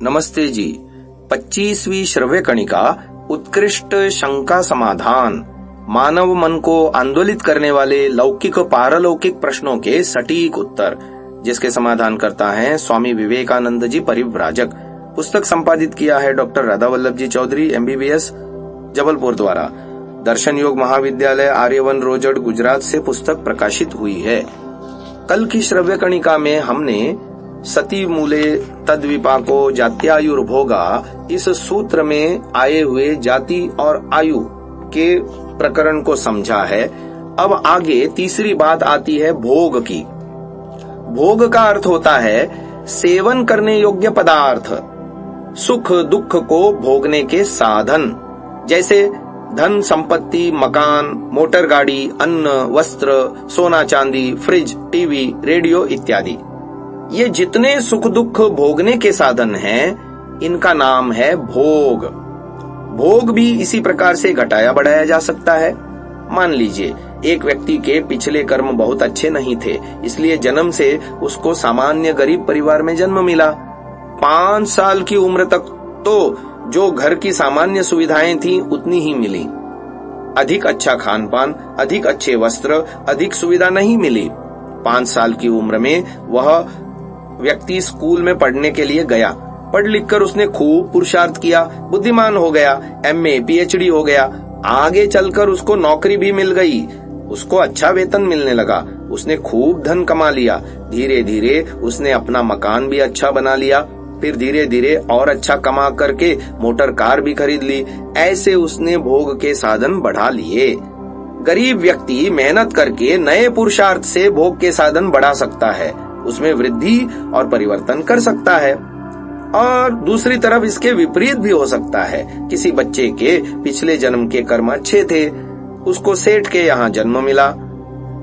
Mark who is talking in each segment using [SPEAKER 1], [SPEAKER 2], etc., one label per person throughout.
[SPEAKER 1] नमस्ते जी। 25वीं श्रव्य कणिका उत्कृष्ट शंका समाधान, मानव मन को आंदोलित करने वाले लौकिक पारलौकिक प्रश्नों के सटीक उत्तर, जिसके समाधान करता है स्वामी विवेकानंद जी परिव्राजक। पुस्तक संपादित किया है डॉक्टर राधा वल्लभ जी चौधरी MBBS जबलपुर द्वारा। दर्शन योग महाविद्यालय आर्यवन रोजड़ गुजरात से पुस्तक प्रकाशित हुई है। कल की श्रव्य कणिका में हमने सती मूले तद्विपाको जात्यायुर्भोगा इस सूत्र में आए हुए जाति और आयु के प्रकरण को समझा है। अब आगे तीसरी बात आती है भोग की। भोग का अर्थ होता है सेवन करने योग्य पदार्थ, सुख दुख को भोगने के साधन, जैसे धन संपत्ति, मकान, मोटर गाड़ी, अन्न, वस्त्र, सोना चांदी, फ्रिज, टीवी, रेडियो इत्यादि। ये जितने सुख दुख भोगने के साधन हैं, इनका नाम है भोग। भोग भी इसी प्रकार से घटाया बढ़ाया जा सकता है। मान लीजिए एक व्यक्ति के पिछले कर्म बहुत अच्छे नहीं थे, इसलिए जन्म से उसको सामान्य गरीब परिवार में जन्म मिला। 5 साल की उम्र तक तो जो घर की सामान्य सुविधाएं थी उतनी ही मिली। अधिक अच्छा खान पान, अधिक अच्छे वस्त्र, अधिक सुविधा नहीं मिली। 5 साल की उम्र में वह व्यक्ति स्कूल में पढ़ने के लिए गया। पढ़ लिखकर उसने खूब पुरुषार्थ किया, बुद्धिमान हो गया, MA PhD हो गया। आगे चलकर उसको नौकरी भी मिल गई, उसको अच्छा वेतन मिलने लगा, उसने खूब धन कमा लिया। धीरे धीरे उसने अपना मकान भी अच्छा बना लिया, फिर धीरे धीरे और अच्छा कमा करके मोटर कार भी खरीद ली। ऐसे उसने भोग के साधन बढ़ा लिए। गरीब व्यक्ति मेहनत करके नए पुरुषार्थ से भोग के साधन बढ़ा सकता है, उसमें वृद्धि और परिवर्तन कर सकता है। और दूसरी तरफ इसके विपरीत भी हो सकता है। किसी बच्चे के पिछले जन्म के कर्म अच्छे थे, उसको सेठ के यहाँ जन्म मिला,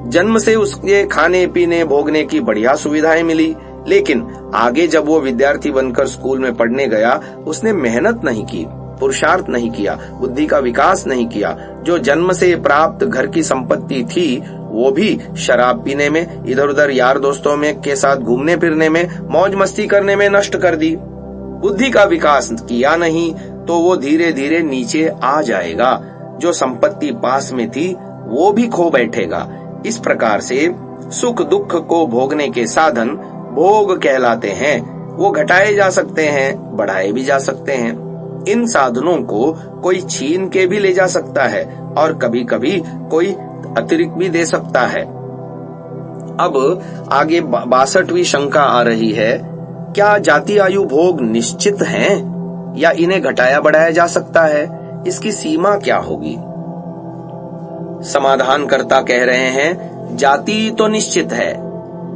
[SPEAKER 1] जन्म से उसके खाने पीने भोगने की बढ़िया सुविधाएं मिली। लेकिन आगे जब वो विद्यार्थी बनकर स्कूल में पढ़ने गया, उसने मेहनत नहीं की, पुरुषार्थ नहीं किया, बुद्धि का विकास नहीं किया। जो जन्म से प्राप्त घर की संपत्ति थी वो भी शराब पीने में, इधर उधर यार दोस्तों में के साथ घूमने फिरने में, मौज मस्ती करने में नष्ट कर दी। बुद्धि का विकास किया नहीं तो वो धीरे धीरे नीचे आ जाएगा। जो संपत्ति पास में थी वो भी खो बैठेगा। इस प्रकार से सुख दुख को भोगने के साधन भोग कहलाते हैं। वो घटाए जा सकते हैं, बढ़ाए भी जा सकते हैं। इन साधनों को कोई छीन के भी ले जा सकता है और कभी कभी कोई अतिरिक्त भी दे सकता है। अब आगे 62वीं शंका आ रही है, क्या जाति आयु भोग निश्चित हैं या इन्हें घटाया बढ़ाया जा सकता है? इसकी सीमा क्या होगी? समाधानकर्ता कह रहे हैं जाति तो निश्चित है,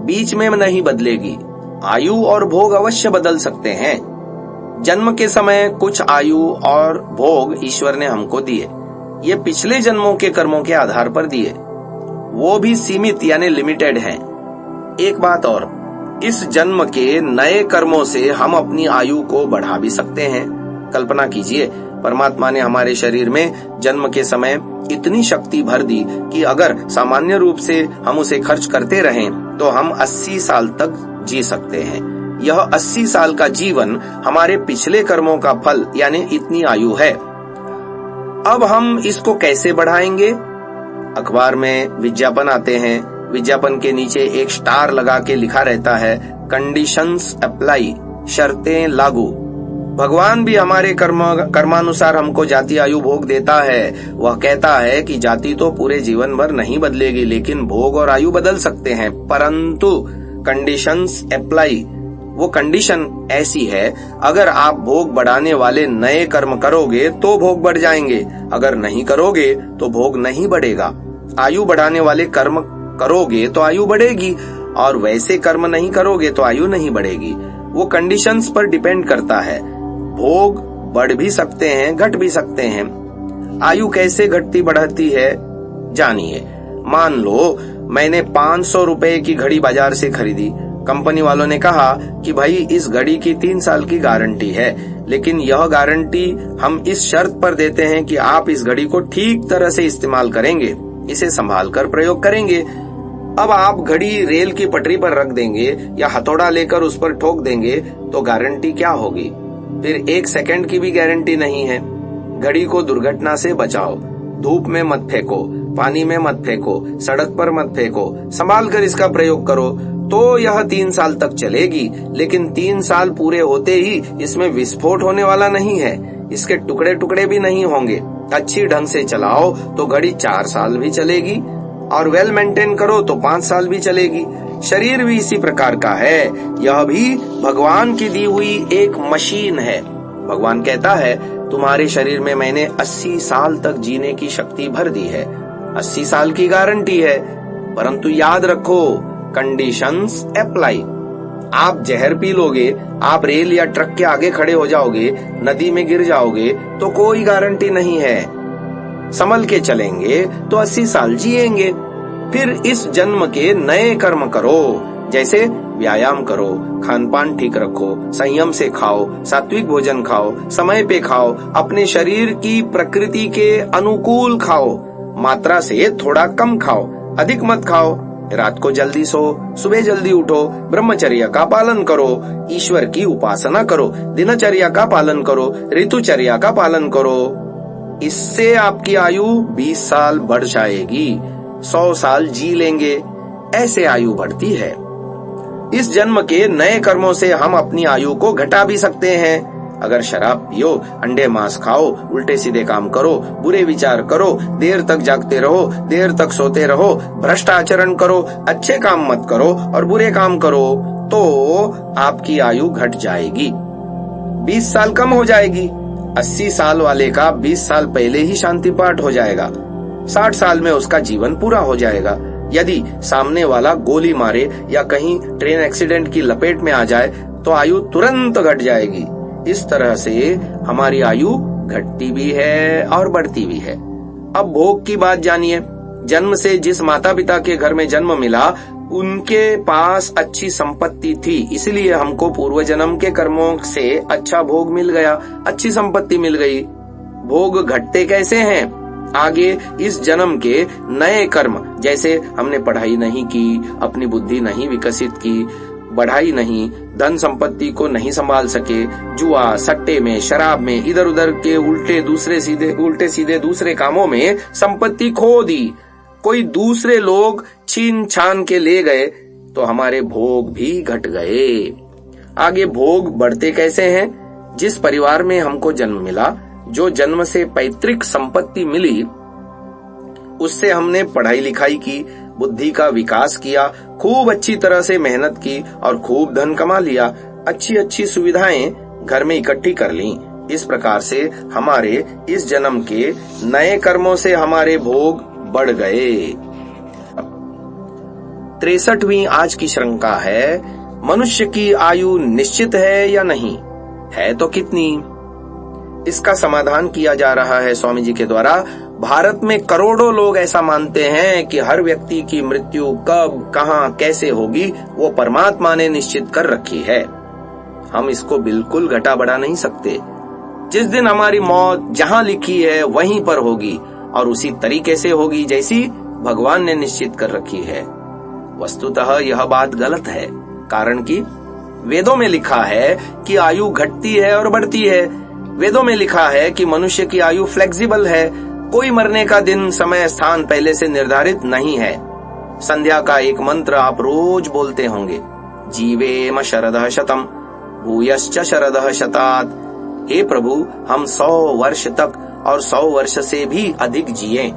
[SPEAKER 1] बीच में नहीं बदलेगी। आयु और भोग अवश्य बदल सकते हैं। जन्म के समय कुछ आयु और भोग ईश्वर ने हमको दिए, ये पिछले जन्मों के कर्मों के आधार पर दिए, वो भी सीमित यानी लिमिटेड हैं। एक बात और, इस जन्म के नए कर्मों से हम अपनी आयु को बढ़ा भी सकते हैं। कल्पना कीजिए, परमात्मा ने हमारे शरीर में जन्म के समय इतनी शक्ति भर दी कि अगर सामान्य रूप से हम उसे खर्च करते रहें तो हम 80 साल तक जी सकते हैं। यह 80 साल का जीवन हमारे पिछले कर्मों का फल यानी इतनी आयु है। अब हम इसको कैसे बढ़ाएंगे? अखबार में विज्ञापन आते हैं, विज्ञापन के नीचे एक स्टार लगा के लिखा रहता है कंडीशंस अप्लाई, शर्तें लागू। भगवान भी हमारे कर्मानुसार हमको जाति आयु भोग देता है। वह कहता है कि जाति तो पूरे जीवन भर नहीं बदलेगी, लेकिन भोग और आयु बदल सकते हैं, परंतु कंडीशंस अप्लाई। वो कंडीशन ऐसी है, अगर आप भोग बढ़ाने वाले नए कर्म करोगे तो भोग बढ़ जाएंगे, अगर नहीं करोगे तो भोग नहीं बढ़ेगा। आयु बढ़ाने वाले कर्म करोगे तो आयु बढ़ेगी और वैसे कर्म नहीं करोगे तो आयु नहीं बढ़ेगी। वो कंडीशंस पर डिपेंड करता है। भोग बढ़ भी सकते हैं, घट भी सकते हैं। आयु कैसे घटती बढ़ती है जानिए। मान लो मैंने 500 रुपए की घड़ी बाजार से खरीदी। कंपनी वालों ने कहा कि भाई इस घड़ी की 3 साल की गारंटी है, लेकिन यह गारंटी हम इस शर्त पर देते हैं कि आप इस घड़ी को ठीक तरह से इस्तेमाल करेंगे, इसे संभाल कर प्रयोग करेंगे। अब आप घड़ी रेल की पटरी पर रख देंगे या हथौड़ा लेकर उस पर ठोक देंगे तो गारंटी क्या होगी? फिर 1 सेकंड की भी गारंटी नहीं है। घड़ी को दुर्घटना से बचाओ, धूप में मत फेंको, पानी में मत फेंको, सड़क पर मत फेंको, संभाल कर इसका प्रयोग करो तो यह 3 साल तक चलेगी। लेकिन 3 साल पूरे होते ही इसमें विस्फोट होने वाला नहीं है, इसके टुकड़े टुकड़े भी नहीं होंगे। अच्छी ढंग से चलाओ तो घड़ी 4 साल भी चलेगी और वेल मेंटेन करो तो 5 साल भी चलेगी। शरीर भी इसी प्रकार का है, यह भी भगवान की दी हुई एक मशीन है। भगवान कहता है तुम्हारे शरीर में मैंने 80 साल तक जीने की शक्ति भर दी है, 80 साल की गारंटी है। परंतु याद रखो, कंडीशंस अप्लाई। आप जहर पी लोगे, आप रेल या ट्रक के आगे खड़े हो जाओगे, नदी में गिर जाओगे तो कोई गारंटी नहीं है। संभल के चलेंगे तो 80 साल जिएंगे। फिर इस जन्म के नए कर्म करो, जैसे व्यायाम करो, खान पान ठीक रखो, संयम से खाओ, सात्विक भोजन खाओ, समय पे खाओ, अपने शरीर की प्रकृति के अनुकूल खाओ, मात्रा से थोड़ा कम खाओ, अधिक मत खाओ, रात को जल्दी सो, सुबह जल्दी उठो, ब्रह्मचर्य का पालन करो, ईश्वर की उपासना करो, दिनचर्या का पालन करो, ऋतुचर्या का पालन करो। इससे आपकी आयु 20 साल बढ़ जाएगी, 100 साल जी लेंगे। ऐसे आयु बढ़ती है। इस जन्म के नए कर्मों से हम अपनी आयु को घटा भी सकते हैं। अगर शराब पियो, अंडे मांस खाओ, उल्टे सीधे काम करो, बुरे विचार करो, देर तक जागते रहो, देर तक सोते रहो, भ्रष्ट आचरण करो, अच्छे काम मत करो और बुरे काम करो तो आपकी आयु घट जाएगी, 20 साल कम हो जाएगी। 80 साल वाले का 20 साल पहले ही शांति पाठ हो जाएगा, 60 साल में उसका जीवन पूरा हो जाएगा। यदि सामने वाला गोली मारे या कहीं ट्रेन एक्सीडेंट की लपेट में आ जाए तो आयु तुरंत घट जाएगी। इस तरह से हमारी आयु घटती भी है और बढ़ती भी है। अब भोग की बात जानिए। जन्म से जिस माता पिता के घर में जन्म मिला उनके पास अच्छी संपत्ति थी, इसलिए हमको पूर्व जन्म के कर्मों से अच्छा भोग मिल गया, अच्छी संपत्ति मिल गई। भोग घटते कैसे हैं? आगे इस जन्म के नए कर्म, जैसे हमने पढ़ाई नहीं की, अपनी बुद्धि नहीं विकसित की, बढ़ाई नहीं, धन संपत्ति को नहीं संभाल सके, जुआ, सट्टे में, शराब में, इधर उधर के उल्टे सीधे दूसरे कामों में संपत्ति खो दी, कोई दूसरे लोग छीन छान के ले गए तो हमारे भोग भी घट गए। आगे भोग बढ़ते कैसे हैं? जिस परिवार में हमको जन्म मिला, जो जन्म से पैतृक संपत्ति मिली, उससे हमने पढ़ाई लिखाई की, बुद्धि का विकास किया, खूब अच्छी तरह से मेहनत की और खूब धन कमा लिया, अच्छी अच्छी सुविधाएं घर में इकट्ठी कर ली। इस प्रकार से हमारे इस जन्म के नए कर्मों से हमारे भोग बढ़ गए। 63वीं आज की शंका है, मनुष्य की आयु निश्चित है या नहीं है तो कितनी? इसका समाधान किया जा रहा है स्वामी जी के द्वारा। भारत में करोड़ों लोग ऐसा मानते हैं कि हर व्यक्ति की मृत्यु कब, कहां, कैसे होगी वो परमात्मा ने निश्चित कर रखी है। हम इसको बिल्कुल घटा बढ़ा नहीं सकते। जिस दिन हमारी मौत जहां लिखी है वहीं पर होगी और उसी तरीके से होगी जैसी भगवान ने निश्चित कर रखी है। वस्तुतः यह बात गलत है, कारण कि वेदों में लिखा है कि आयु घटती है और बढ़ती है। वेदों में लिखा है कि मनुष्य की आयु फ्लेक्सिबल है, कोई मरने का दिन, समय, स्थान पहले से निर्धारित नहीं है। संध्या का एक मंत्र आप रोज बोलते होंगे, जीवेम शरदः शतम भूयश्च शरदः शतात्। हे प्रभु, हम 100 वर्ष तक और 100 वर्ष से भी अधिक जिए।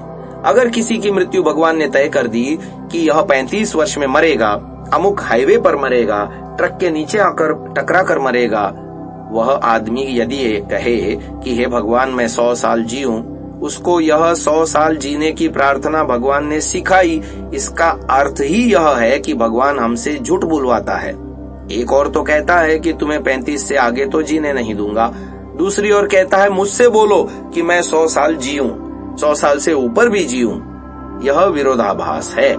[SPEAKER 1] अगर किसी की मृत्यु भगवान ने तय कर दी कि यह 35 वर्ष में मरेगा, अमुक हाईवे पर मरेगा, ट्रक के नीचे आकर टकरा कर मरेगा, वह आदमी यदि कहे कि हे भगवान मैं 100 साल जीऊं, उसको यह 100 साल जीने की प्रार्थना भगवान ने सिखाई, इसका अर्थ ही यह है कि भगवान हमसे झूठ बुलवाता है। एक और तो कहता है कि तुम्हें 35 से आगे तो जीने नहीं दूंगा, दूसरी ओर कहता है मुझसे बोलो कि मैं 100 साल जीऊं, 100 साल से ऊपर भी जीऊं। यह विरोधाभास है।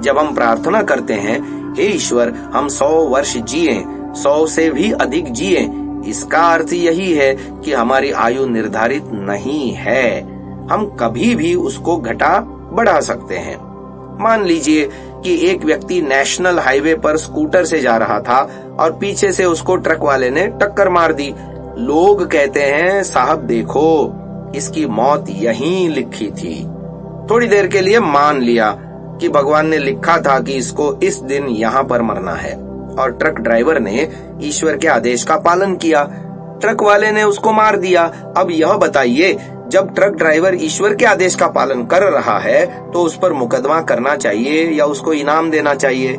[SPEAKER 1] जब हम प्रार्थना करते हैं, हे ईश्वर हम 100 वर्ष जिए, 100 से भी अधिक जिए, इसका अर्थ यही है कि हमारी आयु निर्धारित नहीं है, हम कभी भी उसको घटा बढ़ा सकते हैं। मान लीजिए कि एक व्यक्ति नेशनल हाईवे पर स्कूटर से जा रहा था और पीछे से उसको ट्रक वाले ने टक्कर मार दी, लोग कहते हैं साहब देखो इसकी मौत यहीं लिखी थी। थोड़ी देर के लिए मान लिया कि भगवान ने लिखा था कि इसको इस दिन यहाँ पर मरना है, और ट्रक ड्राइवर ने ईश्वर के आदेश का पालन किया। ट्रक वाले ने उसको मार दिया। अब यह बताइए, जब ट्रक ड्राइवर ईश्वर के आदेश का पालन कर रहा है तो उस पर मुकदमा करना चाहिए या उसको इनाम देना चाहिए?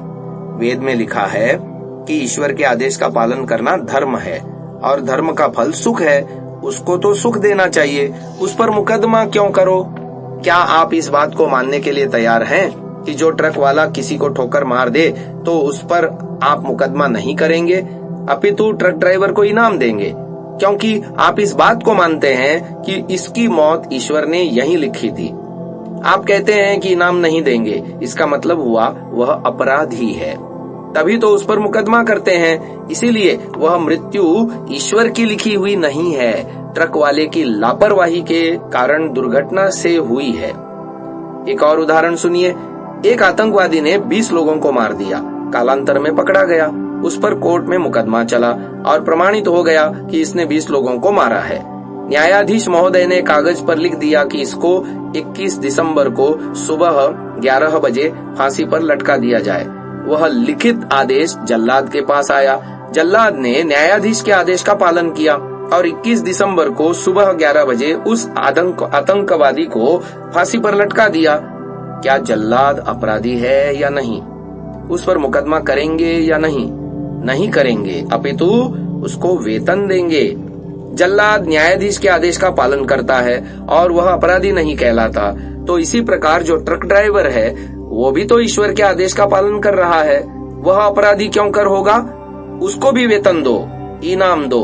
[SPEAKER 1] वेद में लिखा है कि ईश्वर के आदेश का पालन करना धर्म है और धर्म का फल सुख है, उसको तो सुख देना चाहिए, उस पर मुकदमा क्यों करो? क्या आप इस बात को मानने के लिए तैयार हैं कि जो ट्रक वाला किसी को ठोकर मार दे तो उस पर आप मुकदमा नहीं करेंगे, अपितु ट्रक ड्राइवर को इनाम देंगे, क्योंकि आप इस बात को मानते हैं कि इसकी मौत ईश्वर ने यहीं लिखी थी? आप कहते हैं कि इनाम नहीं देंगे, इसका मतलब हुआ वह अपराधी है, तभी तो उस पर मुकदमा करते हैं। इसीलिए वह मृत्यु ईश्वर की लिखी हुई नहीं है, ट्रक वाले की लापरवाही के कारण दुर्घटना से हुई है। एक और उदाहरण सुनिए। एक आतंकवादी ने 20 लोगों को मार दिया, कालांतर में पकड़ा गया, उस पर कोर्ट में मुकदमा चला और प्रमाणित हो गया कि इसने 20 लोगों को मारा है। न्यायाधीश महोदय ने कागज पर लिख दिया कि इसको 21 दिसंबर को सुबह 11 बजे फांसी पर लटका दिया जाए। वह लिखित आदेश जल्लाद के पास आया। जल्लाद ने न्यायाधीश के आदेश का पालन किया और 21 दिसंबर को सुबह 11 बजे उस आतंकवादी को फांसी पर लटका दिया। क्या जल्लाद अपराधी है या नहीं? उस पर मुकदमा करेंगे या नहीं? नहीं करेंगे, अपितु उसको वेतन देंगे। जल्लाद न्यायाधीश के आदेश का पालन करता है और वह अपराधी नहीं कहलाता। तो इसी प्रकार जो ट्रक ड्राइवर है वो भी तो ईश्वर के आदेश का पालन कर रहा है, वह अपराधी क्यों कर होगा? उसको भी वेतन दो, इनाम दो,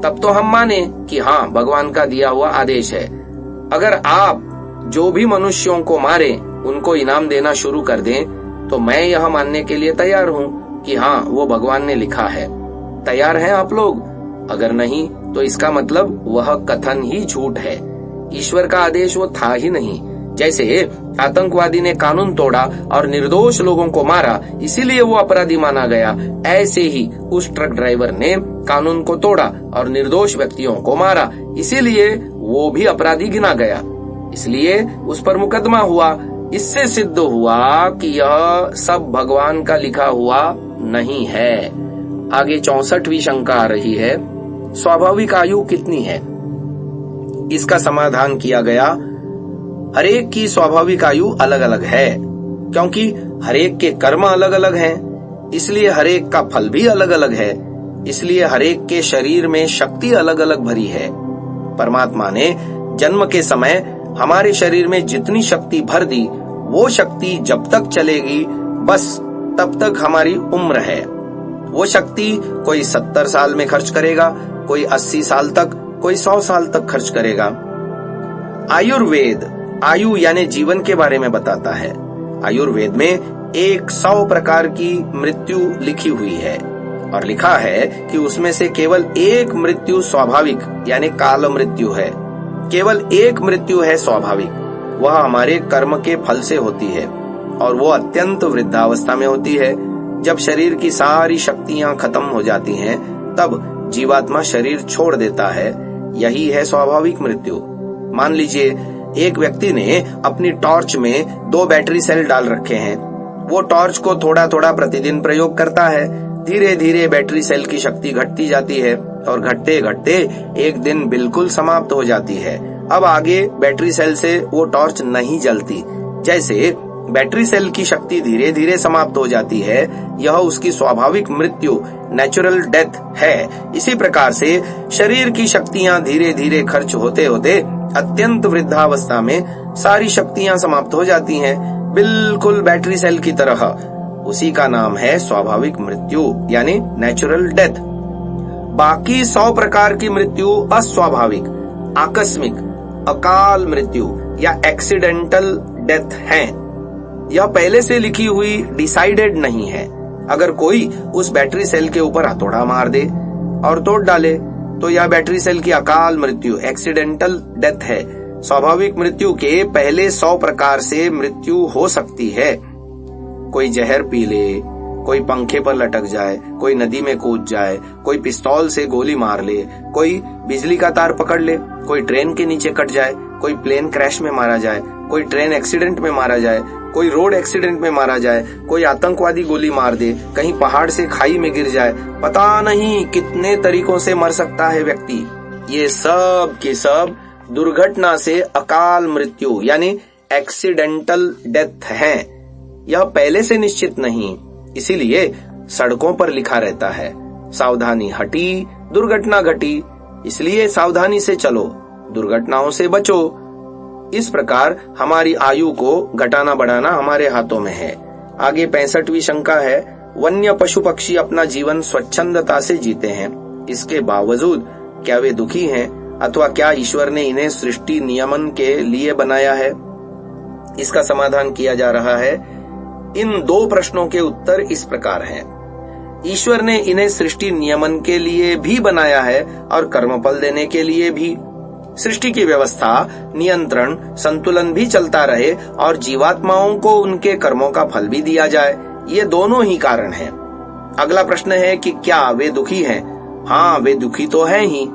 [SPEAKER 1] तब तो हम माने कि हाँ भगवान का दिया हुआ आदेश है। अगर आप जो भी मनुष्यों को मारे उनको इनाम देना शुरू कर दें तो मैं यह मानने के लिए तैयार हूँ कि हाँ वो भगवान ने लिखा है। तैयार हैं आप लोग? अगर नहीं तो इसका मतलब वह कथन ही झूठ है, ईश्वर का आदेश वो था ही नहीं। जैसे आतंकवादी ने कानून तोड़ा और निर्दोष लोगों को मारा, इसीलिए वो अपराधी माना गया, ऐसे ही उस ट्रक ड्राइवर ने कानून को तोड़ा और निर्दोष व्यक्तियों को मारा, इसीलिए वो भी अपराधी गिना गया, इसलिए उस पर मुकदमा हुआ। इससे सिद्ध हुआ कि यह सब भगवान का लिखा हुआ नहीं है। आगे 64वीं शंका आ रही है, स्वाभाविक आयु कितनी है? इसका समाधान किया गया, हरेक की स्वाभाविक आयु अलग अलग है, क्योंकि हरेक के कर्म अलग अलग हैं, इसलिए हरेक का फल भी अलग अलग है, इसलिए हरेक के शरीर में शक्ति अलग अलग भरी है। परमात्मा ने जन्म के समय हमारे शरीर में जितनी शक्ति भर दी, वो शक्ति जब तक चलेगी बस तब तक हमारी उम्र है। वो शक्ति कोई 70 साल में खर्च करेगा, कोई 80 साल तक, कोई 100 साल तक खर्च करेगा। आयुर्वेद आयु यानी जीवन के बारे में बताता है। आयुर्वेद में 100 प्रकार की मृत्यु लिखी हुई है और लिखा है कि उसमें से केवल एक मृत्यु स्वाभाविक यानी काल मृत्यु है। केवल एक मृत्यु है स्वाभाविक, वह हमारे कर्म के फल से होती है और वो अत्यंत वृद्धावस्था में होती है। जब शरीर की सारी शक्तियां खत्म हो जाती हैं, तब जीवात्मा शरीर छोड़ देता है, यही है स्वाभाविक मृत्यु। मान लीजिए एक व्यक्ति ने अपनी टॉर्च में 2 बैटरी सेल डाल रखे हैं। वो टॉर्च को थोड़ा थोड़ा प्रतिदिन प्रयोग करता है। धीरे धीरे बैटरी सेल की शक्ति घटती जाती है और घटते घटते एक दिन बिल्कुल समाप्त हो जाती है। अब आगे बैटरी सेल से वो टॉर्च नहीं जलती। जैसे बैटरी सेल की शक्ति धीरे धीरे समाप्त हो जाती है, यह उसकी स्वाभाविक मृत्यु नेचुरल डेथ है। इसी प्रकार से शरीर की शक्तियां धीरे धीरे खर्च होते होते अत्यंत वृद्धावस्था में सारी शक्तियां समाप्त हो जाती हैं, बिल्कुल बैटरी सेल की तरह। उसी का नाम है स्वाभाविक मृत्यु यानी नेचुरल डेथ। बाकी 100 प्रकार की मृत्यु अस्वाभाविक, आकस्मिक, अकाल मृत्यु या एक्सीडेंटल डेथ है। यह पहले से लिखी हुई डिसाइडेड नहीं है। अगर कोई उस बैटरी सेल के ऊपर हथौड़ा मार दे और तोड़ डाले तो यह बैटरी सेल की अकाल मृत्यु एक्सीडेंटल डेथ है। स्वाभाविक मृत्यु के पहले 100 प्रकार से मृत्यु हो सकती है। कोई जहर पी ले, कोई पंखे पर लटक जाए, कोई नदी में कूद जाए, कोई पिस्तौल से गोली मार ले, कोई बिजली का तार पकड़ ले, कोई ट्रेन के नीचे कट जाए, कोई प्लेन क्रैश में मारा जाए, कोई ट्रेन एक्सीडेंट में मारा जाए, कोई रोड एक्सीडेंट में मारा जाए, कोई आतंकवादी गोली मार दे, कहीं पहाड़ से खाई में गिर जाए, पता नहीं कितने तरीकों से मर सकता है व्यक्ति। ये सब के सब दुर्घटना से अकाल मृत्यु यानी एक्सीडेंटल डेथ है। यह पहले से निश्चित नहीं, इसीलिए सड़कों पर लिखा रहता है, सावधानी हटी दुर्घटना घटी, इसलिए सावधानी से चलो, दुर्घटनाओं से बचो। इस प्रकार हमारी आयु को घटाना बढ़ाना हमारे हाथों में है। आगे 65वीं शंका है, वन्य पशु पक्षी अपना जीवन स्वच्छंदता से जीते हैं, इसके बावजूद क्या वे दुखी हैं अथवा क्या ईश्वर ने इन्हें सृष्टि नियमन के लिए बनाया है? इसका समाधान किया जा रहा है। इन दो प्रश्नों के उत्तर इस प्रकार हैं। ईश्वर ने इन्हें सृष्टि नियमन के लिए भी बनाया है और कर्मफल देने के लिए भी। सृष्टि की व्यवस्था, नियंत्रण, संतुलन भी चलता रहे और जीवात्माओं को उनके कर्मों का फल भी दिया जाए, ये दोनों ही कारण हैं। अगला प्रश्न है कि क्या वे दुखी हैं? हाँ, वे दुखी तो हैं ही।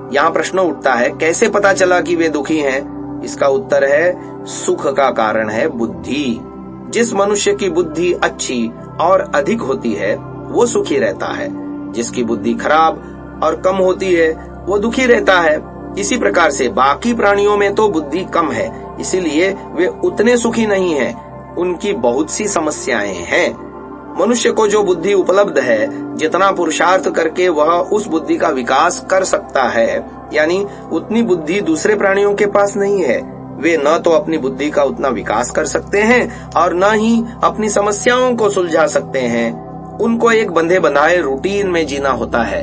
[SPEAKER 1] यहाँ प्रश्न उठता है, कैसे पता चला कि वे दुखी हैं? इसका उत्तर है, सुख का कारण है बुद्धि। जिस मनुष्य की बुद्धि अच्छी और अधिक होती है वो सुखी रहता है, जिसकी बुद्धि खराब और कम होती है वो दुखी रहता है। इसी प्रकार से बाकी प्राणियों में तो बुद्धि कम है, इसीलिए वे उतने सुखी नहीं हैं, उनकी बहुत सी समस्याएं हैं। मनुष्य को जो बुद्धि उपलब्ध है, जितना पुरुषार्थ करके वह उस बुद्धि का विकास कर सकता है, यानी उतनी बुद्धि दूसरे प्राणियों के पास नहीं है। वे न तो अपनी बुद्धि का उतना विकास कर सकते हैं और न ही अपनी समस्याओं को सुलझा सकते हैं। उनको एक बंधे बंधाए रूटीन में जीना होता है।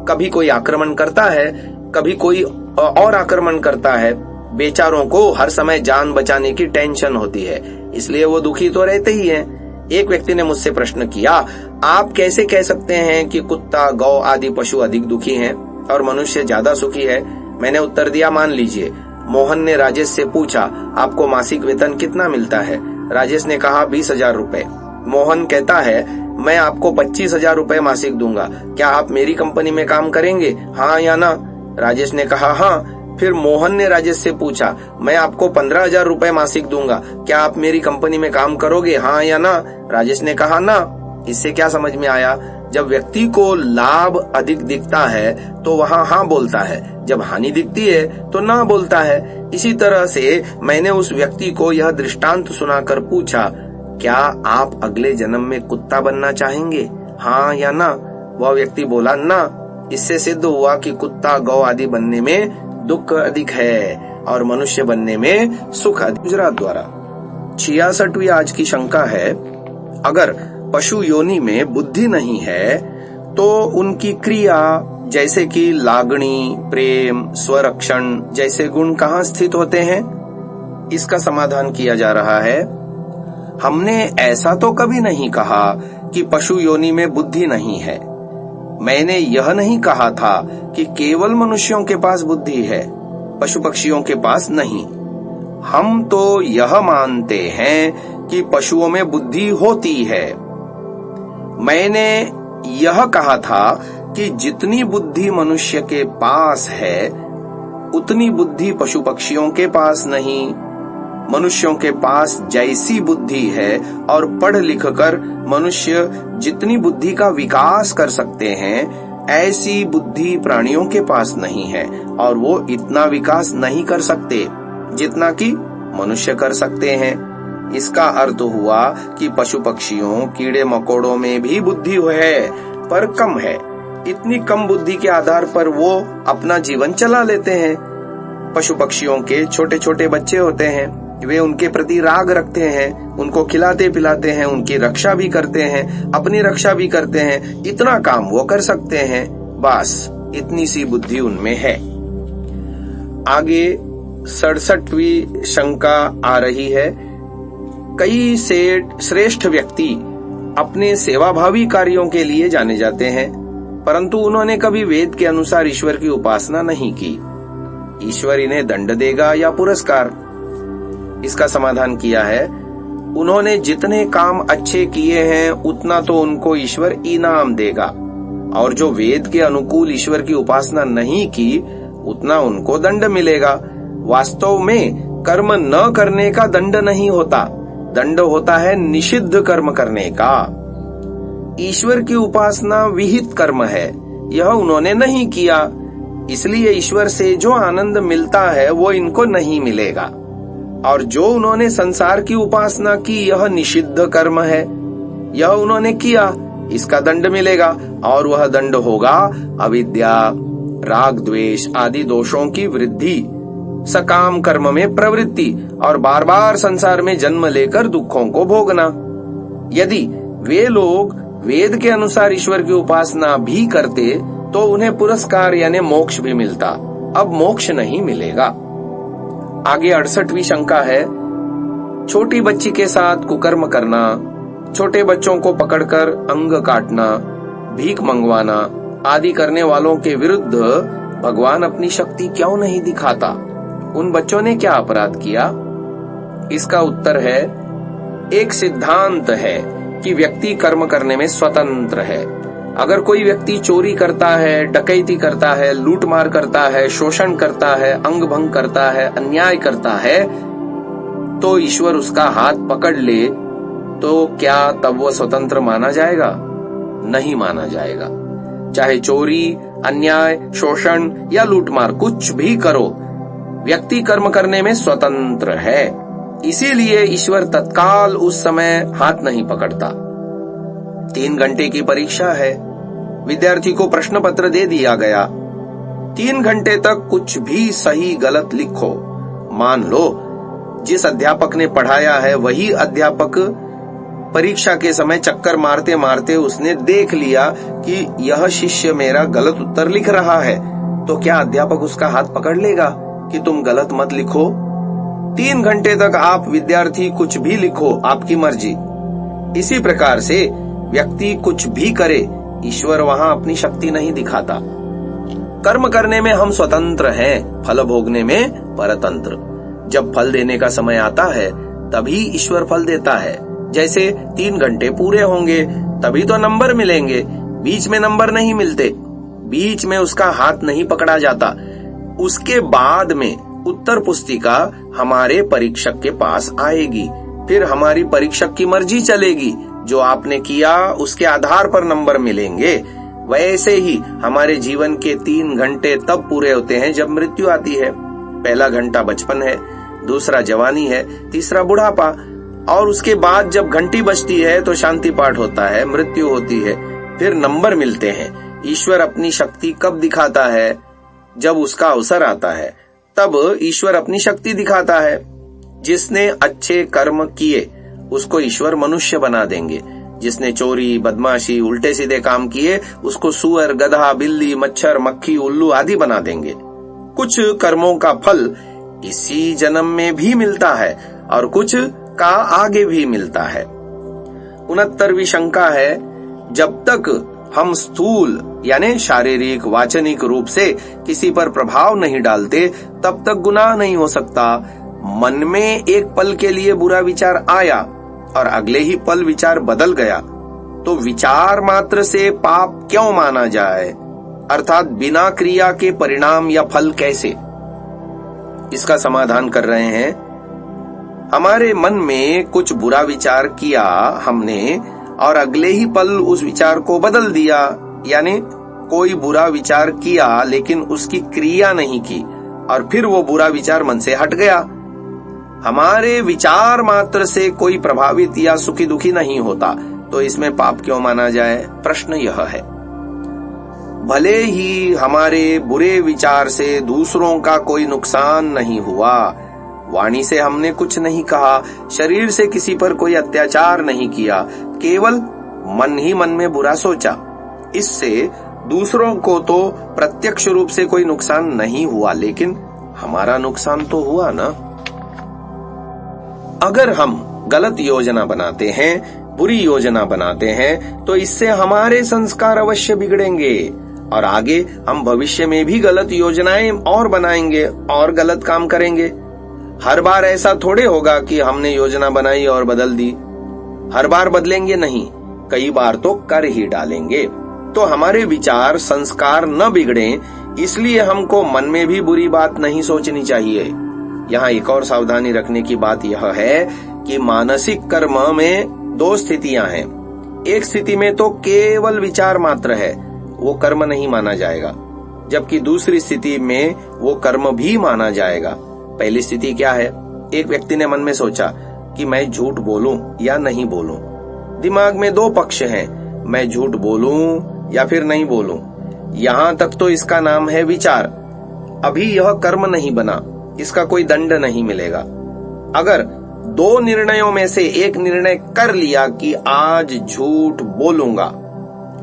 [SPEAKER 1] कभी कोई आक्रमण करता है, कभी कोई और आक्रमण करता है। बेचारों को हर समय जान बचाने की टेंशन होती है, इसलिए वो दुखी तो रहते ही हैं। एक व्यक्ति ने मुझसे प्रश्न किया, आप कैसे कह सकते हैं कि कुत्ता, गौ आदि पशु अधिक दुखी हैं और मनुष्य ज्यादा सुखी है? मैंने उत्तर दिया, मान लीजिए मोहन ने राजेश से पूछा, आपको मासिक वेतन कितना मिलता है? राजेश ने कहा 20,000 रुपए। मोहन कहता है, मैं आपको 25,000 रुपए मासिक दूंगा, क्या आप मेरी कंपनी में काम करेंगे, हाँ या ना? राजेश ने कहा हाँ। फिर मोहन ने राजेश से पूछा, मैं आपको 15,000 रुपए मासिक दूंगा, क्या आप मेरी कंपनी में काम करोगे, हाँ या ना? राजेश ने कहा ना। इससे क्या समझ में आया? जब व्यक्ति को लाभ अधिक दिखता है तो वहाँ हाँ बोलता है, जब हानि दिखती है तो ना बोलता है। इसी तरह से मैंने उस व्यक्ति को यह दृष्टांत सुनाकर पूछा, क्या आप अगले जन्म में कुत्ता बनना चाहेंगे, हाँ या ना? वह व्यक्ति बोला ना। इससे सिद्ध हुआ कि कुत्ता, गौ आदि बनने में दुख अधिक है और मनुष्य बनने में सुख अधिक। गुजरात द्वारा 66वीं आज की शंका है, अगर पशु योनि में बुद्धि नहीं है तो उनकी क्रिया जैसे कि लागणी, प्रेम, स्वरक्षण जैसे गुण कहाँ स्थित होते हैं? इसका समाधान किया जा रहा है। हमने ऐसा तो कभी नहीं कहा कि पशु योनि में बुद्धि नहीं है। मैंने यह नहीं कहा था कि केवल मनुष्यों के पास बुद्धि है, पशु पक्षियों के पास नहीं। हम तो यह मानते हैं कि पशुओं में बुद्धि होती है। मैंने यह कहा था कि जितनी बुद्धि मनुष्य के पास है उतनी बुद्धि पशु पक्षियों के पास नहीं। मनुष्यों के पास जैसी बुद्धि है और पढ़ लिख कर मनुष्य जितनी बुद्धि का विकास कर सकते हैं, ऐसी बुद्धि प्राणियों के पास नहीं है और वो इतना विकास नहीं कर सकते जितना कि मनुष्य कर सकते हैं। इसका अर्थ हुआ कि पशु पक्षियों, कीड़े मकोड़ों में भी बुद्धि है पर कम है। इतनी कम बुद्धि के आधार पर वो अपना जीवन चला लेते हैं। पशु पक्षियों के छोटे छोटे बच्चे होते हैं, वे उनके प्रति राग रखते हैं, उनको खिलाते पिलाते हैं, उनकी रक्षा भी करते हैं, अपनी रक्षा भी करते हैं। इतना काम वो कर सकते हैं, बस इतनी सी बुद्धि उनमें है। आगे 67वीं शंका आ रही है, कई श्रेष्ठ व्यक्ति अपने सेवाभावी कार्यों के लिए जाने जाते हैं, परंतु उन्होंने कभी वेद के अनुसार ईश्वर की उपासना नहीं की। ईश्वर इन्हें दंड देगा या पुरस्कार? इसका समाधान किया है, उन्होंने जितने काम अच्छे किए हैं उतना तो उनको ईश्वर इनाम देगा, और जो वेद के अनुकूल ईश्वर की उपासना नहीं की उतना उनको दंड मिलेगा। वास्तव में कर्म न करने का दंड नहीं होता, दंड होता है निषिद्ध कर्म करने का। ईश्वर की उपासना विहित कर्म है, यह उन्होंने नहीं किया, इसलिए ईश्वर से जो आनंद मिलता है वो इनको नहीं मिलेगा। और जो उन्होंने संसार की उपासना की यह निषिद्ध कर्म है, यह उन्होंने किया, इसका दंड मिलेगा, और वह दंड होगा अविद्या, राग द्वेष आदि दोषों की वृद्धि, सकाम कर्म में प्रवृत्ति और बार बार संसार में जन्म लेकर दुखों को भोगना। यदि वे लोग वेद के अनुसार ईश्वर की उपासना भी करते तो उन्हें पुरस्कार यानी मोक्ष भी मिलता। अब मोक्ष नहीं मिलेगा। आगे 68वीं शंका है, छोटी बच्ची के साथ कुकर्म करना, छोटे बच्चों को पकड़कर अंग काटना, भीख मंगवाना आदि करने वालों के विरुद्ध भगवान अपनी शक्ति क्यों नहीं दिखाता? उन बच्चों ने क्या अपराध किया? इसका उत्तर है, एक सिद्धांत है कि व्यक्ति कर्म करने में स्वतंत्र है। अगर कोई व्यक्ति चोरी करता है, डकैती करता है, लूटमार करता है, शोषण करता है, अंग भंग करता है, अन्याय करता है, तो ईश्वर उसका हाथ पकड़ ले तो क्या तब वह स्वतंत्र माना जाएगा? नहीं माना जाएगा। चाहे चोरी, अन्याय, शोषण या लूटमार कुछ भी करो, व्यक्ति कर्म करने में स्वतंत्र है। इसीलिए ईश्वर तत्काल उस समय हाथ नहीं पकड़ता। 3 घंटे की परीक्षा है, विद्यार्थी को प्रश्न पत्र दे दिया गया, 3 घंटे तक कुछ भी सही गलत लिखो। मान लो जिस अध्यापक ने पढ़ाया है वही अध्यापक परीक्षा के समय चक्कर मारते मारते उसने देख लिया कि यह शिष्य मेरा गलत उत्तर लिख रहा है, तो क्या अध्यापक उसका हाथ पकड़ लेगा कि तुम गलत मत लिखो? 3 घंटे तक आप विद्यार्थी कुछ भी लिखो, आपकी मर्जी। इसी प्रकार से व्यक्ति कुछ भी करे, ईश्वर वहां अपनी शक्ति नहीं दिखाता। कर्म करने में हम स्वतंत्र हैं, फल भोगने में परतंत्र। जब फल देने का समय आता है तभी ईश्वर फल देता है। जैसे 3 घंटे पूरे होंगे तभी तो नंबर मिलेंगे, बीच में नंबर नहीं मिलते, बीच में उसका हाथ नहीं पकड़ा जाता। उसके बाद में उत्तर पुस्तिका हमारे परीक्षक के पास आएगी, फिर हमारी परीक्षक की मर्जी चलेगी, जो आपने किया उसके आधार पर नंबर मिलेंगे। वैसे ही हमारे जीवन के 3 घंटे तब पूरे होते हैं जब मृत्यु आती है। पहला घंटा बचपन है, दूसरा जवानी है, तीसरा बुढ़ापा, और उसके बाद जब घंटी बजती है तो शांति पाठ होता है, मृत्यु होती है, फिर नंबर मिलते हैं। ईश्वर अपनी शक्ति कब दिखाता है? जब उसका अवसर आता है, तब ईश्वर अपनी शक्ति दिखाता है। जिसने अच्छे कर्म किए उसको ईश्वर मनुष्य बना देंगे, जिसने चोरी, बदमाशी, उल्टे सीधे काम किए उसको सुअर, गधा, बिल्ली, मच्छर, मक्खी, उल्लू आदि बना देंगे। कुछ कर्मों का फल इसी जन्म में भी मिलता है और कुछ का आगे भी मिलता है। 69वीं शंका है, जब तक हम स्थूल यानी शारीरिक, वाचनिक रूप से किसी पर प्रभाव नहीं डालते तब तक गुनाह नहीं हो सकता। मन में एक पल के लिए बुरा विचार आया और अगले ही पल विचार बदल गया, तो विचार मात्र से पाप क्यों माना जाए? अर्थात बिना क्रिया के परिणाम या फल कैसे? इसका समाधान कर रहे हैं। हमारे मन में कुछ बुरा विचार किया हमने और अगले ही पल उस विचार को बदल दिया, यानी कोई बुरा विचार किया लेकिन उसकी क्रिया नहीं की और फिर वो बुरा विचार मन से हट गया। हमारे विचार मात्र से कोई प्रभावित या सुखी दुखी नहीं होता, तो इसमें पाप क्यों माना जाए? प्रश्न यह है। भले ही हमारे बुरे विचार से दूसरों का कोई नुकसान नहीं हुआ, वाणी से हमने कुछ नहीं कहा, शरीर से किसी पर कोई अत्याचार नहीं किया, केवल मन ही मन में बुरा सोचा, इससे दूसरों को तो प्रत्यक्ष रूप से कोई नुकसान नहीं हुआ, लेकिन हमारा नुकसान तो हुआ ना। अगर हम गलत योजना बनाते हैं, बुरी योजना बनाते हैं, तो इससे हमारे संस्कार अवश्य बिगड़ेंगे और आगे हम भविष्य में भी गलत योजनाएं और बनाएंगे और गलत काम करेंगे। हर बार ऐसा थोड़े होगा कि हमने योजना बनाई और बदल दी। हर बार बदलेंगे नहीं, कई बार तो कर ही डालेंगे। तो हमारे विचार संस्कार न बिगड़े, इसलिए हमको मन में भी बुरी बात नहीं सोचनी चाहिए। यहाँ एक और सावधानी रखने की बात यह है कि मानसिक कर्म में दो स्थितियां हैं। एक स्थिति में तो केवल विचार मात्र है, वो कर्म नहीं माना जाएगा, जबकि दूसरी स्थिति में वो कर्म भी माना जाएगा। पहली स्थिति क्या है? एक व्यक्ति ने मन में सोचा कि मैं झूठ बोलूं या नहीं बोलूं। दिमाग में दो पक्ष हैं, मैं झूठ बोलूं या फिर नहीं बोलूं। यहां तक तो इसका नाम है विचार। अभी यह कर्म नहीं बना, इसका कोई दंड नहीं मिलेगा। अगर दो निर्णयों में से एक निर्णय कर लिया कि आज झूठ बोलूंगा,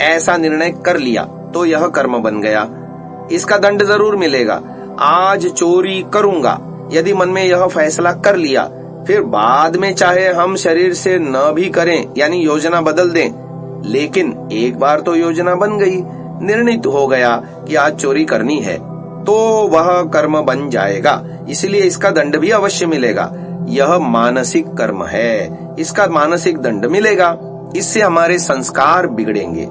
[SPEAKER 1] ऐसा निर्णय कर लिया तो यह कर्म बन गया, इसका दंड जरूर मिलेगा। आज चोरी करूंगा, यदि मन में यह फैसला कर लिया, फिर बाद में चाहे हम शरीर से न भी करें, यानी योजना बदल दें, लेकिन एक बार तो योजना बन गई, निर्णित हो गया कि आज चोरी करनी है, तो वह कर्म बन जाएगा। इसलिए इसका दंड भी अवश्य मिलेगा। यह मानसिक कर्म है, इसका मानसिक दंड मिलेगा। इससे हमारे संस्कार बिगड़ेंगे।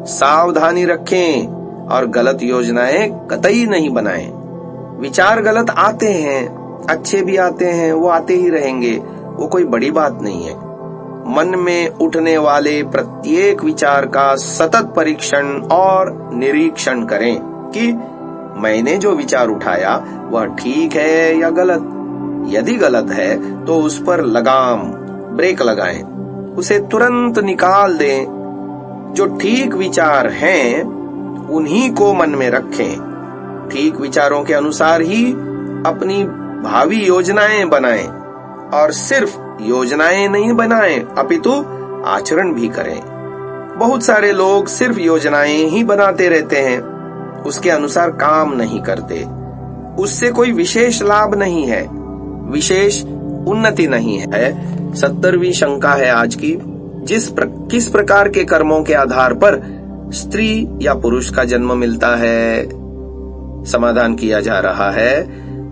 [SPEAKER 1] सावधानी रखें और गलत योजनाएं कतई नहीं बनाएं। विचार गलत आते हैं, अच्छे भी आते हैं, वो आते ही रहेंगे, वो कोई बड़ी बात नहीं है। मन में उठने वाले प्रत्येक विचार का सतत परीक्षण और निरीक्षण करें कि मैंने जो विचार उठाया वह ठीक है या गलत। यदि गलत है तो उस पर लगाम, ब्रेक लगाएं, उसे तुरंत निकाल दें। जो ठीक विचार हैं उन्हीं को मन में रखें। ठीक विचारों के अनुसार ही अपनी भावी योजनाएं बनाएं, और सिर्फ योजनाएं नहीं बनाएं, अपितु आचरण भी करें। बहुत सारे लोग सिर्फ योजनाएं ही बनाते रहते हैं, उसके अनुसार काम नहीं करते। उससे कोई विशेष लाभ नहीं है, विशेष उन्नति नहीं है। 70वीं शंका है आज की। किस प्रकार के कर्मों के आधार पर स्त्री या पुरुष का जन्म मिलता है? समाधान किया जा रहा है,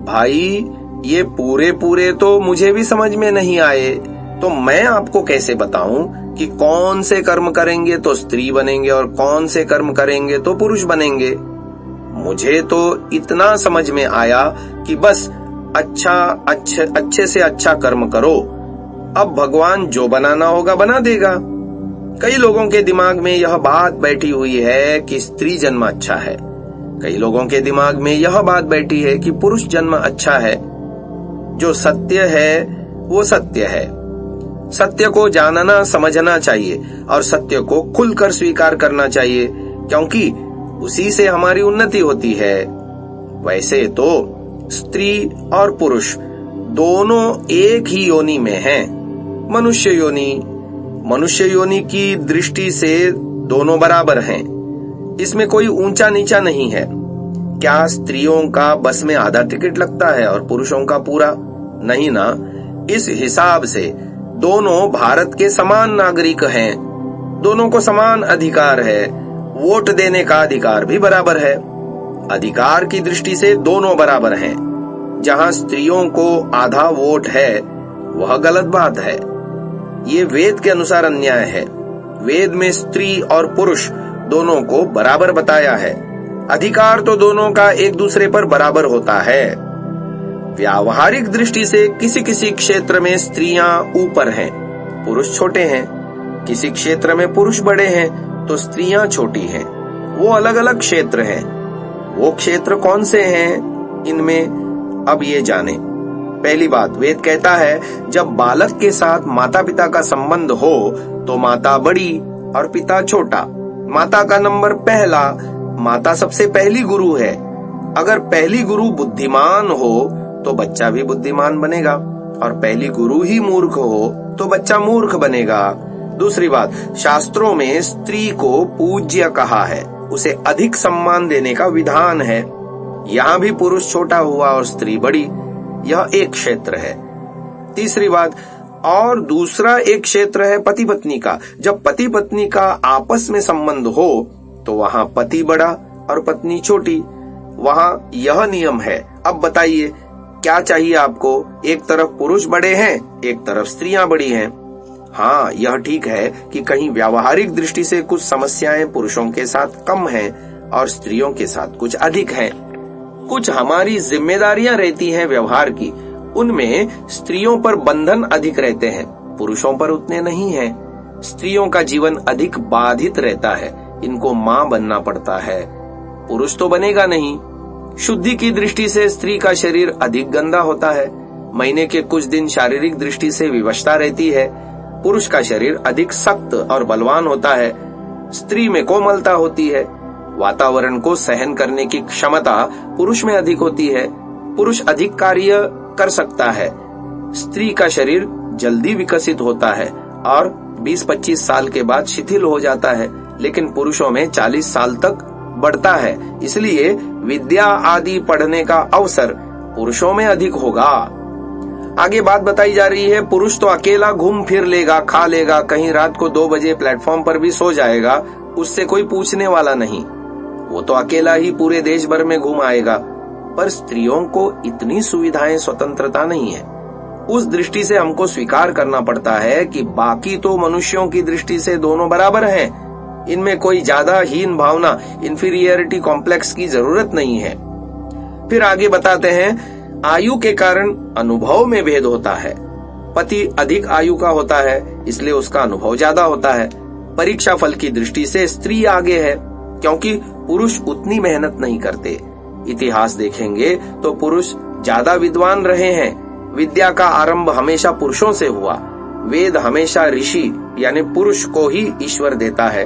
[SPEAKER 1] भाई ये पूरे तो मुझे भी समझ में नहीं आए, तो मैं आपको कैसे बताऊं कि कौन से कर्म करेंगे तो स्त्री बनेंगे और कौन से कर्म करेंगे तो पुरुष बनेंगे। मुझे तो इतना समझ में आया कि बस अच्छे से अच्छा कर्म करो, अब भगवान जो बनाना होगा बना देगा। कई लोगों के दिमाग में यह बात बैठी हुई है कि स्त्री जन्म अच्छा है, कई लोगों के दिमाग में यह बात बैठी है कि पुरुष जन्म अच्छा है। जो सत्य है वो सत्य है। सत्य को जानना समझना चाहिए और सत्य को खुलकर स्वीकार करना चाहिए, क्योंकि उसी से हमारी उन्नति होती है। वैसे तो स्त्री और पुरुष दोनों एक ही योनि में हैं। मनुष्य योनि की दृष्टि से दोनों बराबर हैं, इसमें कोई ऊंचा नीचा नहीं है। क्या स्त्रियों का बस में आधा टिकट लगता है और पुरुषों का पूरा? नहीं ना। इस हिसाब से दोनों भारत के समान नागरिक हैं, दोनों को समान अधिकार है, वोट देने का अधिकार भी बराबर है। अधिकार की दृष्टि से दोनों बराबर हैं। जहां स्त्रियों को आधा वोट है वह गलत बात है, ये वेद के अनुसार अन्याय है। वेद में स्त्री और पुरुष दोनों को बराबर बताया है। अधिकार तो दोनों का एक दूसरे पर बराबर होता है। व्यावहारिक दृष्टि से किसी किसी क्षेत्र में स्त्रियां ऊपर हैं, पुरुष छोटे हैं। किसी क्षेत्र में पुरुष बड़े हैं तो स्त्रियां छोटी हैं। वो अलग अलग क्षेत्र हैं। वो क्षेत्र कौन से हैं इनमें अब ये जाने। पहली बात, वेद कहता है जब बालक के साथ माता पिता का संबंध हो तो माता बड़ी और पिता छोटा। माता का नंबर पहला, माता सबसे पहली गुरु है। अगर पहली गुरु बुद्धिमान हो तो बच्चा भी बुद्धिमान बनेगा, और पहली गुरु ही मूर्ख हो तो बच्चा मूर्ख बनेगा। दूसरी बात, शास्त्रों में स्त्री को पूज्य कहा है, उसे अधिक सम्मान देने का विधान है। यहाँ भी पुरुष छोटा हुआ और स्त्री बड़ी, यह एक क्षेत्र है। तीसरी बात, और दूसरा एक क्षेत्र है पति पत्नी का। जब पति पत्नी का आपस में संबंध हो तो वहां पति बड़ा और पत्नी छोटी, वहां यह नियम है। अब बताइए क्या चाहिए आपको? एक तरफ पुरुष बड़े हैं, एक तरफ स्त्रियां बड़ी हैं। हाँ, यह ठीक है कि कहीं व्यावहारिक दृष्टि से कुछ समस्याएं पुरुषों के साथ कम हैं और स्त्रियों के साथ कुछ अधिक हैं। कुछ हमारी जिम्मेदारियां रहती हैं व्यवहार की, उनमें स्त्रियों पर बंधन अधिक रहते हैं, पुरुषों पर उतने नहीं हैं। स्त्रियों का जीवन अधिक बाधित रहता है, इनको मां बनना पड़ता है, पुरुष तो बनेगा नहीं। शुद्धि की दृष्टि से स्त्री का शरीर अधिक गंदा होता है, महीने के कुछ दिन शारीरिक दृष्टि से विवशता रहती है। पुरुष का शरीर अधिक सख्त और बलवान होता है, स्त्री में कोमलता होती है। वातावरण को सहन करने की क्षमता पुरुष में अधिक होती है, पुरुष अधिक कार्य कर सकता है। स्त्री का शरीर जल्दी विकसित होता है और 20-25 साल के बाद शिथिल हो जाता है, लेकिन पुरुषों में 40 साल तक बढ़ता है। इसलिए विद्या आदि पढ़ने का अवसर पुरुषों में अधिक होगा। आगे बात बताई जा रही है, पुरुष तो अकेला घूम फिर लेगा, खा लेगा, कहीं रात को 2 बजे प्लेटफॉर्म पर भी सो जाएगा, उससे कोई पूछने वाला नहीं, वो तो अकेला ही पूरे देश भर में घूम आएगा। पर स्त्रियों को इतनी सुविधाएं, स्वतंत्रता नहीं है। उस दृष्टि से हमको स्वीकार करना पड़ता है कि बाकी तो मनुष्यों की दृष्टि से दोनों बराबर हैं, इनमें कोई ज्यादा हीन भावना, इंफीरियरिटी कॉम्प्लेक्स की जरूरत नहीं है। फिर आगे बताते हैं, आयु के कारण अनुभव में भेद होता है। पति अधिक आयु का होता है, इसलिए उसका अनुभव ज्यादा होता है। परीक्षा फल की दृष्टि से स्त्री आगे है, क्योंकि पुरुष उतनी मेहनत नहीं करते। इतिहास देखेंगे तो पुरुष ज्यादा विद्वान रहे हैं। विद्या का आरंभ हमेशा पुरुषों से हुआ। वेद हमेशा ऋषि यानी पुरुष को ही ईश्वर देता है।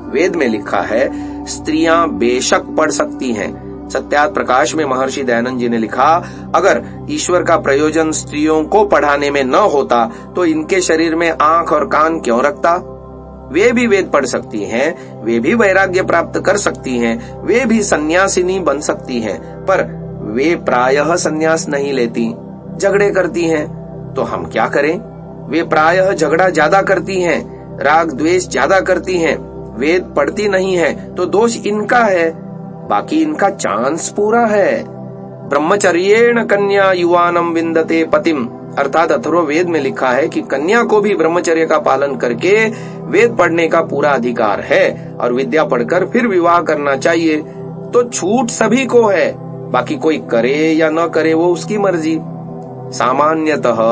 [SPEAKER 1] वेद में लिखा है, स्त्रियां बेशक पढ़ सकती हैं। सत्यार्थ प्रकाश में महर्षि दयानंद जी ने लिखा, अगर ईश्वर का प्रयोजन स्त्रियों को पढ़ाने में न होता तो इनके शरीर में आंख और कान क्यों रखता? वे भी वेद पढ़ सकती हैं, वे भी वैराग्य प्राप्त कर सकती हैं, वे भी सन्यासिनी बन सकती हैं, पर वे प्रायः सन्यास नहीं लेती, झगड़े करती हैं। तो हम क्या करें? वे प्रायः झगड़ा ज्यादा करती हैं, राग द्वेष ज्यादा करती हैं, वेद पढ़ती नहीं है, तो दोष इनका है, बाकी इनका चांस पूरा है। ब्रह्मचर्येण कन्या युवानम विंदते पतिम, अर्थात अथर्ववेद में लिखा है कि कन्या को भी ब्रह्मचर्य का पालन करके वेद पढ़ने का पूरा अधिकार है और विद्या पढ़कर फिर विवाह करना चाहिए। तो छूट सभी को है, बाकी कोई करे या न करे वो उसकी मर्जी। सामान्यतः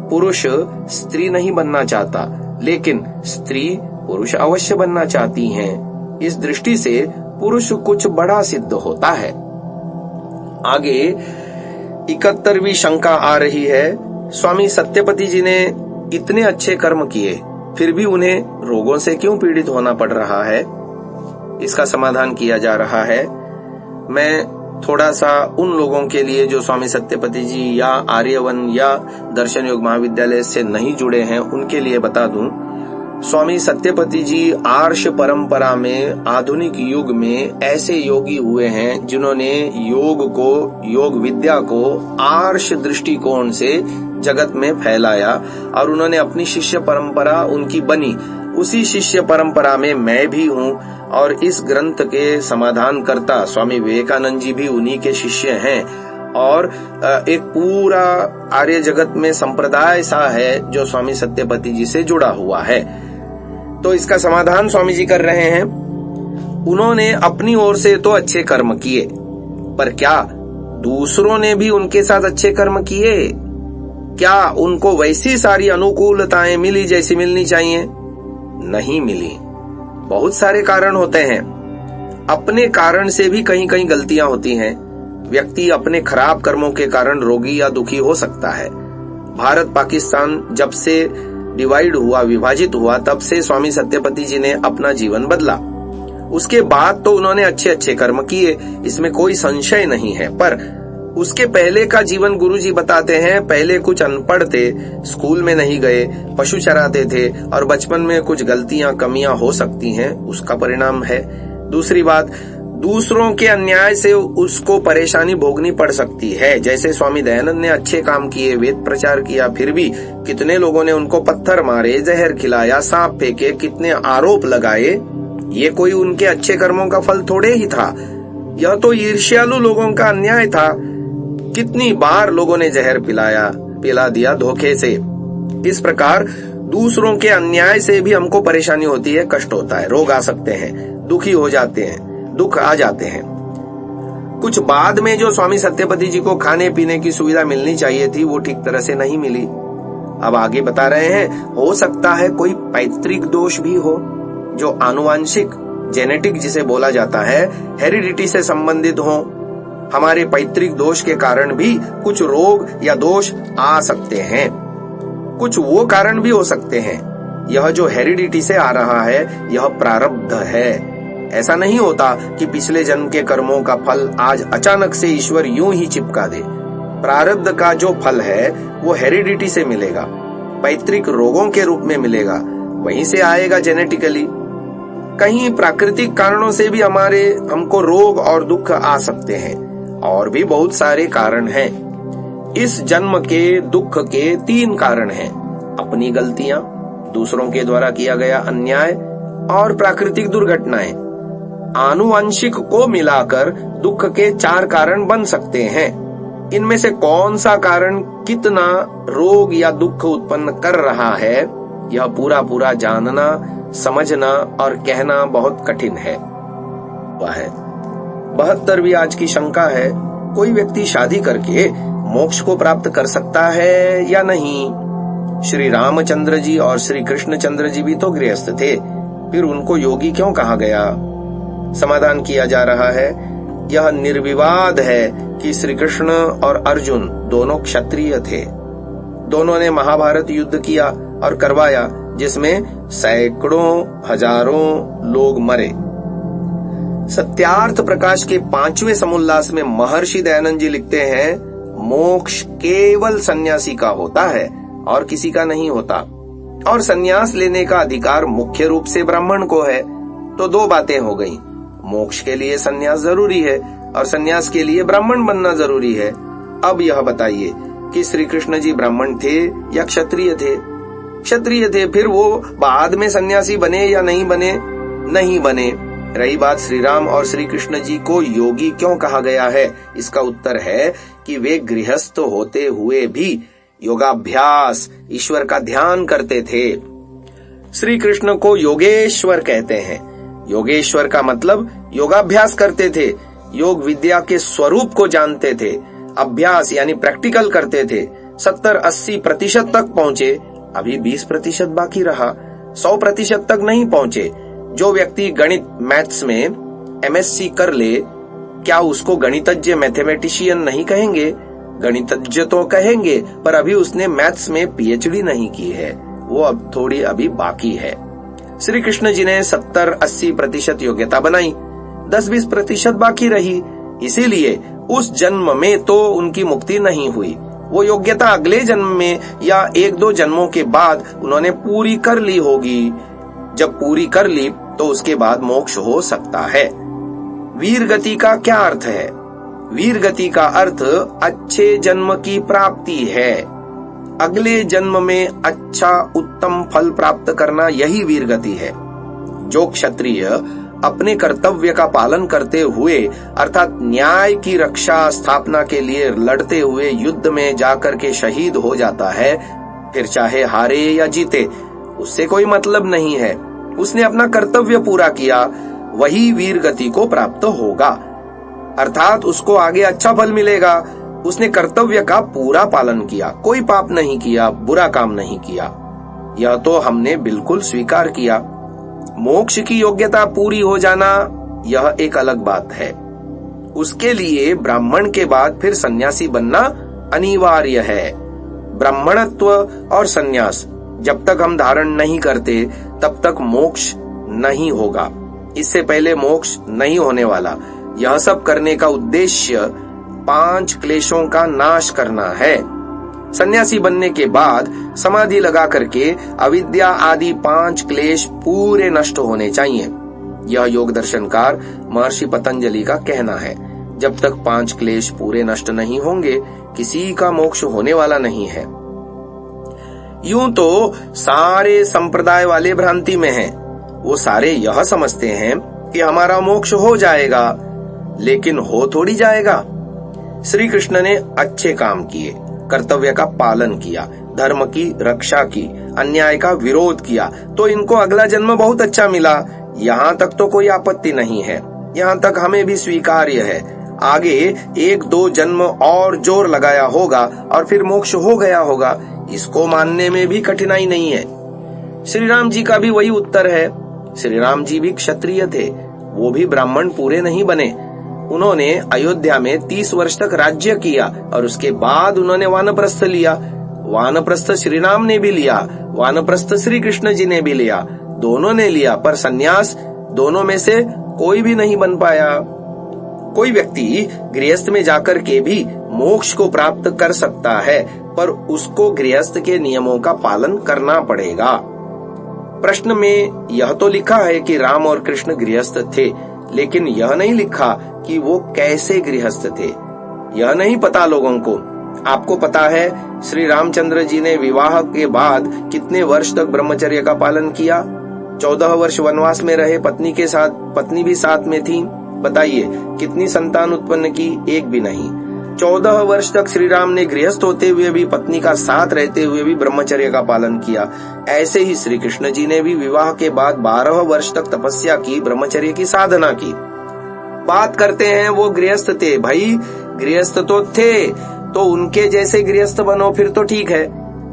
[SPEAKER 1] पुरुष स्त्री नहीं बनना चाहता, लेकिन स्त्री पुरुष अवश्य बनना चाहती हैं। इस दृष्टि से पुरुष कुछ बड़ा सिद्ध होता है। आगे 71वीं शंका आ रही है, स्वामी सत्यपति जी ने इतने अच्छे कर्म किए, फिर भी उन्हें रोगों से क्यों पीड़ित होना पड़ रहा है? इसका समाधान किया जा रहा है। मैं थोड़ा सा उन लोगों के लिए जो स्वामी सत्यपति जी या आर्यवन या दर्शन योग महाविद्यालय से नहीं जुड़े हैं, उनके लिए बता दूं, स्वामी सत्यपति जी आर्ष परंपरा में आधुनिक युग में ऐसे योगी हुए हैं जिन्होंने योग विद्या को आर्ष दृष्टिकोण से जगत में फैलाया और उन्होंने अपनी शिष्य परंपरा उनकी बनी। उसी शिष्य परंपरा में मैं भी हूँ और इस ग्रंथ के समाधान करता स्वामी विवेकानंद जी भी उन्हीं के शिष्य हैं और एक पूरा आर्य जगत में संप्रदाय सा है जो स्वामी सत्यपति जी से जुड़ा हुआ है। तो इसका समाधान स्वामी जी कर रहे हैं। उन्होंने अपनी ओर से तो अच्छे कर्म किए, पर क्या दूसरों ने भी उनके साथ अच्छे कर्म किए? क्या उनको वैसी सारी अनुकूलताएं मिली जैसी मिलनी चाहिए? नहीं मिली। बहुत सारे कारण होते हैं। अपने कारण से भी कहीं कहीं गलतियां होती हैं। व्यक्ति अपने खराब कर्मों के कारण रोगी या दुखी हो सकता है। भारत पाकिस्तान जब से डिवाइड हुआ, विभाजित हुआ, तब से स्वामी सत्यपति जी ने अपना जीवन बदला। उसके बाद तो उन्होंने अच्छे अच्छे कर्म किए, इसमें कोई संशय नहीं है। पर उसके पहले का जीवन गुरुजी बताते हैं, पहले कुछ अनपढ़ थे, स्कूल में नहीं गए, पशु चराते थे और बचपन में कुछ गलतियां कमियां हो सकती हैं, उसका परिणाम है। दूसरी बात, दूसरों के अन्याय से उसको परेशानी भोगनी पड़ सकती है। जैसे स्वामी दयानंद ने अच्छे काम किए, वेद प्रचार किया, फिर भी कितने लोगों ने उनको पत्थर मारे, जहर खिलाया, सांप फेंके, कितने आरोप लगाए। ये कोई उनके अच्छे कर्मों का फल थोड़े ही था, यह तो ईर्ष्यालु लोगों का अन्याय था। कितनी बार लोगों ने जहर पिला दिया धोखे से। इस प्रकार दूसरों के अन्याय से भी हमको परेशानी होती है, कष्ट होता है, रोग आ सकते हैं, दुखी हो जाते हैं, दुख आ जाते हैं। कुछ बाद में जो स्वामी सत्यपति जी को खाने पीने की सुविधा मिलनी चाहिए थी वो ठीक तरह से नहीं मिली। अब आगे बता रहे हैं, हो सकता है कोई पैतृक दोष भी हो, जो आनुवांशिक जेनेटिक जिसे बोला जाता है, हेरिडिटी से संबंधित हो। हमारे पैतृक दोष के कारण भी कुछ रोग या दोष आ सकते हैं। कुछ वो कारण भी हो सकते हैं। यह जो हेरिडिटी से आ रहा है यह प्रारब्ध है। ऐसा नहीं होता कि पिछले जन्म के कर्मों का फल आज अचानक से ईश्वर यूं ही चिपका दे। प्रारब्ध का जो फल है वो हेरिडिटी से मिलेगा, पैतृक रोगों के रूप में मिलेगा, वहीं से आएगा जेनेटिकली। कहीं प्राकृतिक कारणों से भी हमको रोग और दुख आ सकते हैं, और भी बहुत सारे कारण हैं। इस जन्म के दुख के 3 कारण हैं: अपनी गलतियां, दूसरों के द्वारा किया गया अन्याय और प्राकृतिक दुर्घटनाएं। आनुवंशिक को मिलाकर दुख के 4 कारण बन सकते हैं। इनमें से कौन सा कारण कितना रोग या दुख उत्पन्न कर रहा है, यह पूरा जानना, समझना और कहना बहुत कठिन है। 72वीं आज की शंका है, कोई व्यक्ति शादी करके मोक्ष को प्राप्त कर सकता है या नहीं? श्री रामचंद्र जी और श्री कृष्णचंद्र जी भी तो गृहस्थ थे, फिर उनको योगी क्यों कहा गया? समाधान किया जा रहा है, यह निर्विवाद है कि श्री कृष्ण और अर्जुन दोनों क्षत्रिय थे। दोनों ने महाभारत युद्ध किया और करवाया, जिसमें सैकड़ों हजारों लोग मरे। सत्यार्थ प्रकाश के 5वें समुल्लास में महर्षि दयानंद जी लिखते हैं, मोक्ष केवल सन्यासी का होता है और किसी का नहीं होता, और सन्यास लेने का अधिकार मुख्य रूप से ब्राह्मण को है। तो 2 बातें हो गई, मोक्ष के लिए सन्यास जरूरी है और सन्यास के लिए ब्राह्मण बनना जरूरी है। अब यह बताइए कि श्री कृष्ण जी ब्राह्मण थे या क्षत्रिय थे? क्षत्रिय थे, फिर वो बाद में सन्यासी बने या नहीं बने? नहीं बने। रही बात श्री राम और श्री कृष्ण जी को योगी क्यों कहा गया है, इसका उत्तर है कि वे गृहस्थ होते हुए भी योगाभ्यास, ईश्वर का ध्यान करते थे। श्री कृष्ण को योगेश्वर कहते हैं। योगेश्वर का मतलब योगाभ्यास करते थे, योग विद्या के स्वरूप को जानते थे, अभ्यास यानी प्रैक्टिकल करते थे। 70-80% तक पहुंचे, अभी 20% बाकी रहा। 100% तक नहीं पहुंचे। जो व्यक्ति गणित मैथ्स में MSc कर ले, क्या उसको गणितज्ञ मैथमेटिशियन नहीं कहेंगे? गणितज्ञ तो कहेंगे, पर अभी उसने मैथ्स में PhD नहीं की है, वो अब थोड़ी अभी बाकी है। श्री कृष्ण जी ने 70-80% योग्यता बनाई, 10-20% बाकी रही। इसीलिए उस जन्म में तो उनकी मुक्ति नहीं हुई। वो योग्यता अगले जन्म में या 1-2 जन्मों के बाद उन्होंने पूरी कर ली होगी। जब पूरी कर ली तो उसके बाद मोक्ष हो सकता है। वीर गति का क्या अर्थ है? वीर गति का अर्थ अच्छे जन्म की प्राप्ति है। अगले जन्म में अच्छा उत्तम फल प्राप्त करना, यही वीर गति है। जो क्षत्रिय अपने कर्तव्य का पालन करते हुए अर्थात न्याय की रक्षा स्थापना के लिए लड़ते हुए युद्ध में जाकर के शहीद हो जाता है, फिर चाहे हारे या जीते, उससे कोई मतलब नहीं है। उसने अपना कर्तव्य पूरा किया, वही वीर गति को प्राप्त होगा, अर्थात उसको आगे अच्छा फल मिलेगा। उसने कर्तव्य का पूरा पालन किया, कोई पाप नहीं किया, बुरा काम नहीं किया। यह तो हमने बिल्कुल स्वीकार किया। मोक्ष की योग्यता पूरी हो जाना यह एक अलग बात है। उसके लिए ब्राह्मण के बाद फिर सन्यासी बनना अनिवार्य है। ब्राह्मणत्व और सन्यास जब तक हम धारण नहीं करते तब तक मोक्ष नहीं होगा। इससे पहले मोक्ष नहीं होने वाला। यह सब करने का उद्देश्य 5 क्लेशों का नाश करना है। सन्यासी बनने के बाद समाधि लगा करके अविद्या आदि 5 क्लेश पूरे नष्ट होने चाहिए। यह योग दर्शनकार महर्षि पतंजलि का कहना है। जब तक 5 क्लेश पूरे नष्ट नहीं होंगे, किसी का मोक्ष होने वाला नहीं है। यूं तो सारे संप्रदाय वाले भ्रांति में हैं। वो सारे यह समझते हैं कि हमारा मोक्ष हो जाएगा, लेकिन हो थोड़ी जाएगा। श्री कृष्ण ने अच्छे काम किए, कर्तव्य का पालन किया, धर्म की रक्षा की, अन्याय का विरोध किया, तो इनको अगला जन्म बहुत अच्छा मिला। यहाँ तक तो कोई आपत्ति नहीं है, यहाँ तक हमें भी स्वीकार्य है। आगे 1-2 जन्म और जोर लगाया होगा और फिर मोक्ष हो गया होगा, इसको मानने में भी कठिनाई नहीं है। श्री राम जी का भी वही उत्तर है। श्री राम जी भी क्षत्रिय थे, वो भी ब्राह्मण पूरे नहीं बने। उन्होंने अयोध्या में 30 वर्ष तक राज्य किया और उसके बाद उन्होंने वानप्रस्थ लिया। वानप्रस्थ श्री राम ने भी लिया, वानप्रस्थ श्री कृष्ण जी ने भी लिया, दोनों ने लिया, पर सन्यास दोनों में से कोई भी नहीं बन पाया। कोई व्यक्ति गृहस्थ में जाकर के भी मोक्ष को प्राप्त कर सकता है, पर उसको गृहस्थ के नियमों का पालन करना पड़ेगा। प्रश्न में यह तो लिखा है कि राम और कृष्ण गृहस्थ थे, लेकिन यह नहीं लिखा कि वो कैसे गृहस्थ थे। यह नहीं पता लोगों को। आपको पता है श्री रामचंद्र जी ने विवाह के बाद कितने वर्ष तक ब्रह्मचर्य का पालन किया? 14 वर्ष वनवास में रहे, पत्नी के साथ, पत्नी भी साथ में थी। बताइए कितनी संतान उत्पन्न की? एक भी नहीं। 14 वर्ष तक श्री राम ने गृहस्थ होते हुए भी, पत्नी का साथ रहते हुए भी ब्रह्मचर्य का पालन किया। ऐसे ही श्री कृष्ण जी ने भी विवाह के बाद 12 वर्ष तक तपस्या की, ब्रह्मचर्य की साधना की। बात करते हैं वो गृहस्थ थे। भाई गृहस्थ तो थे, तो उनके जैसे गृहस्थ बनो फिर तो ठीक है।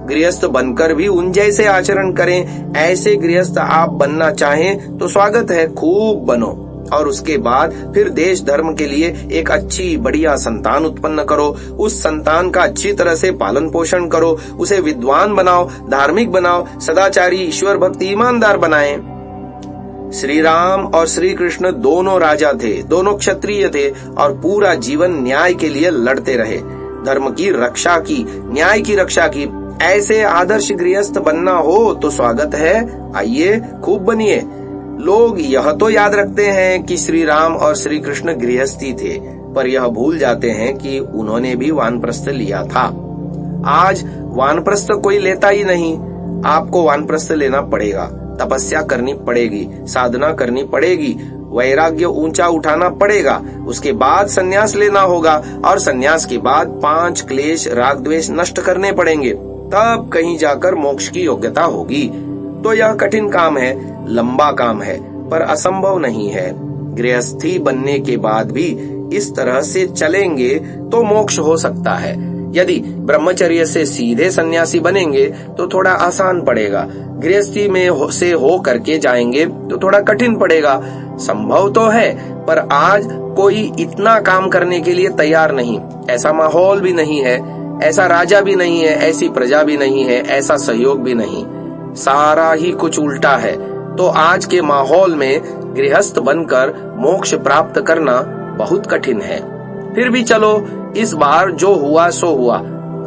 [SPEAKER 1] गृहस्थ बनकर भी उन जैसे आचरण करें, ऐसे गृहस्थ आप बनना चाहें तो स्वागत है, खूब बनो। और उसके बाद फिर देश धर्म के लिए एक अच्छी बढ़िया संतान उत्पन्न करो, उस संतान का अच्छी तरह से पालन पोषण करो, उसे विद्वान बनाओ, धार्मिक बनाओ, सदाचारी, ईश्वर भक्ति, ईमानदार बनाएं। श्री राम और श्री कृष्ण दोनों राजा थे, दोनों क्षत्रिय थे और पूरा जीवन न्याय के लिए लड़ते रहे, धर्म की रक्षा की, न्याय की रक्षा की। ऐसे आदर्श गृहस्थ बनना हो तो स्वागत है, आइए खूब बनिए। लोग यह तो याद रखते हैं कि श्री राम और श्री कृष्ण गृहस्थी थे, पर यह भूल जाते हैं कि उन्होंने भी वानप्रस्थ लिया था। आज वानप्रस्थ कोई लेता ही नहीं। आपको वानप्रस्थ लेना पड़ेगा, तपस्या करनी पड़ेगी, साधना करनी पड़ेगी, वैराग्य ऊंचा उठाना पड़ेगा, उसके बाद सन्यास लेना होगा और सन्यास के बाद 5 क्लेश, राग द्वेष नष्ट करने पड़ेंगे, तब कहीं जाकर मोक्ष की योग्यता होगी। तो यह कठिन काम है, लंबा काम है, पर असंभव नहीं है। गृहस्थी बनने के बाद भी इस तरह से चलेंगे तो मोक्ष हो सकता है। यदि ब्रह्मचर्य से सीधे सन्यासी बनेंगे तो थोड़ा आसान पड़ेगा, गृहस्थी में से हो करके जाएंगे तो थोड़ा कठिन पड़ेगा। संभव तो है, पर आज कोई इतना काम करने के लिए तैयार नहीं। ऐसा माहौल भी नहीं है, ऐसा राजा भी नहीं है, ऐसी प्रजा भी नहीं है, ऐसा सहयोग भी नहीं। सारा ही कुछ उल्टा है। तो आज के माहौल में गृहस्थ बनकर मोक्ष प्राप्त करना बहुत कठिन है। फिर भी चलो, इस बार जो हुआ सो हुआ,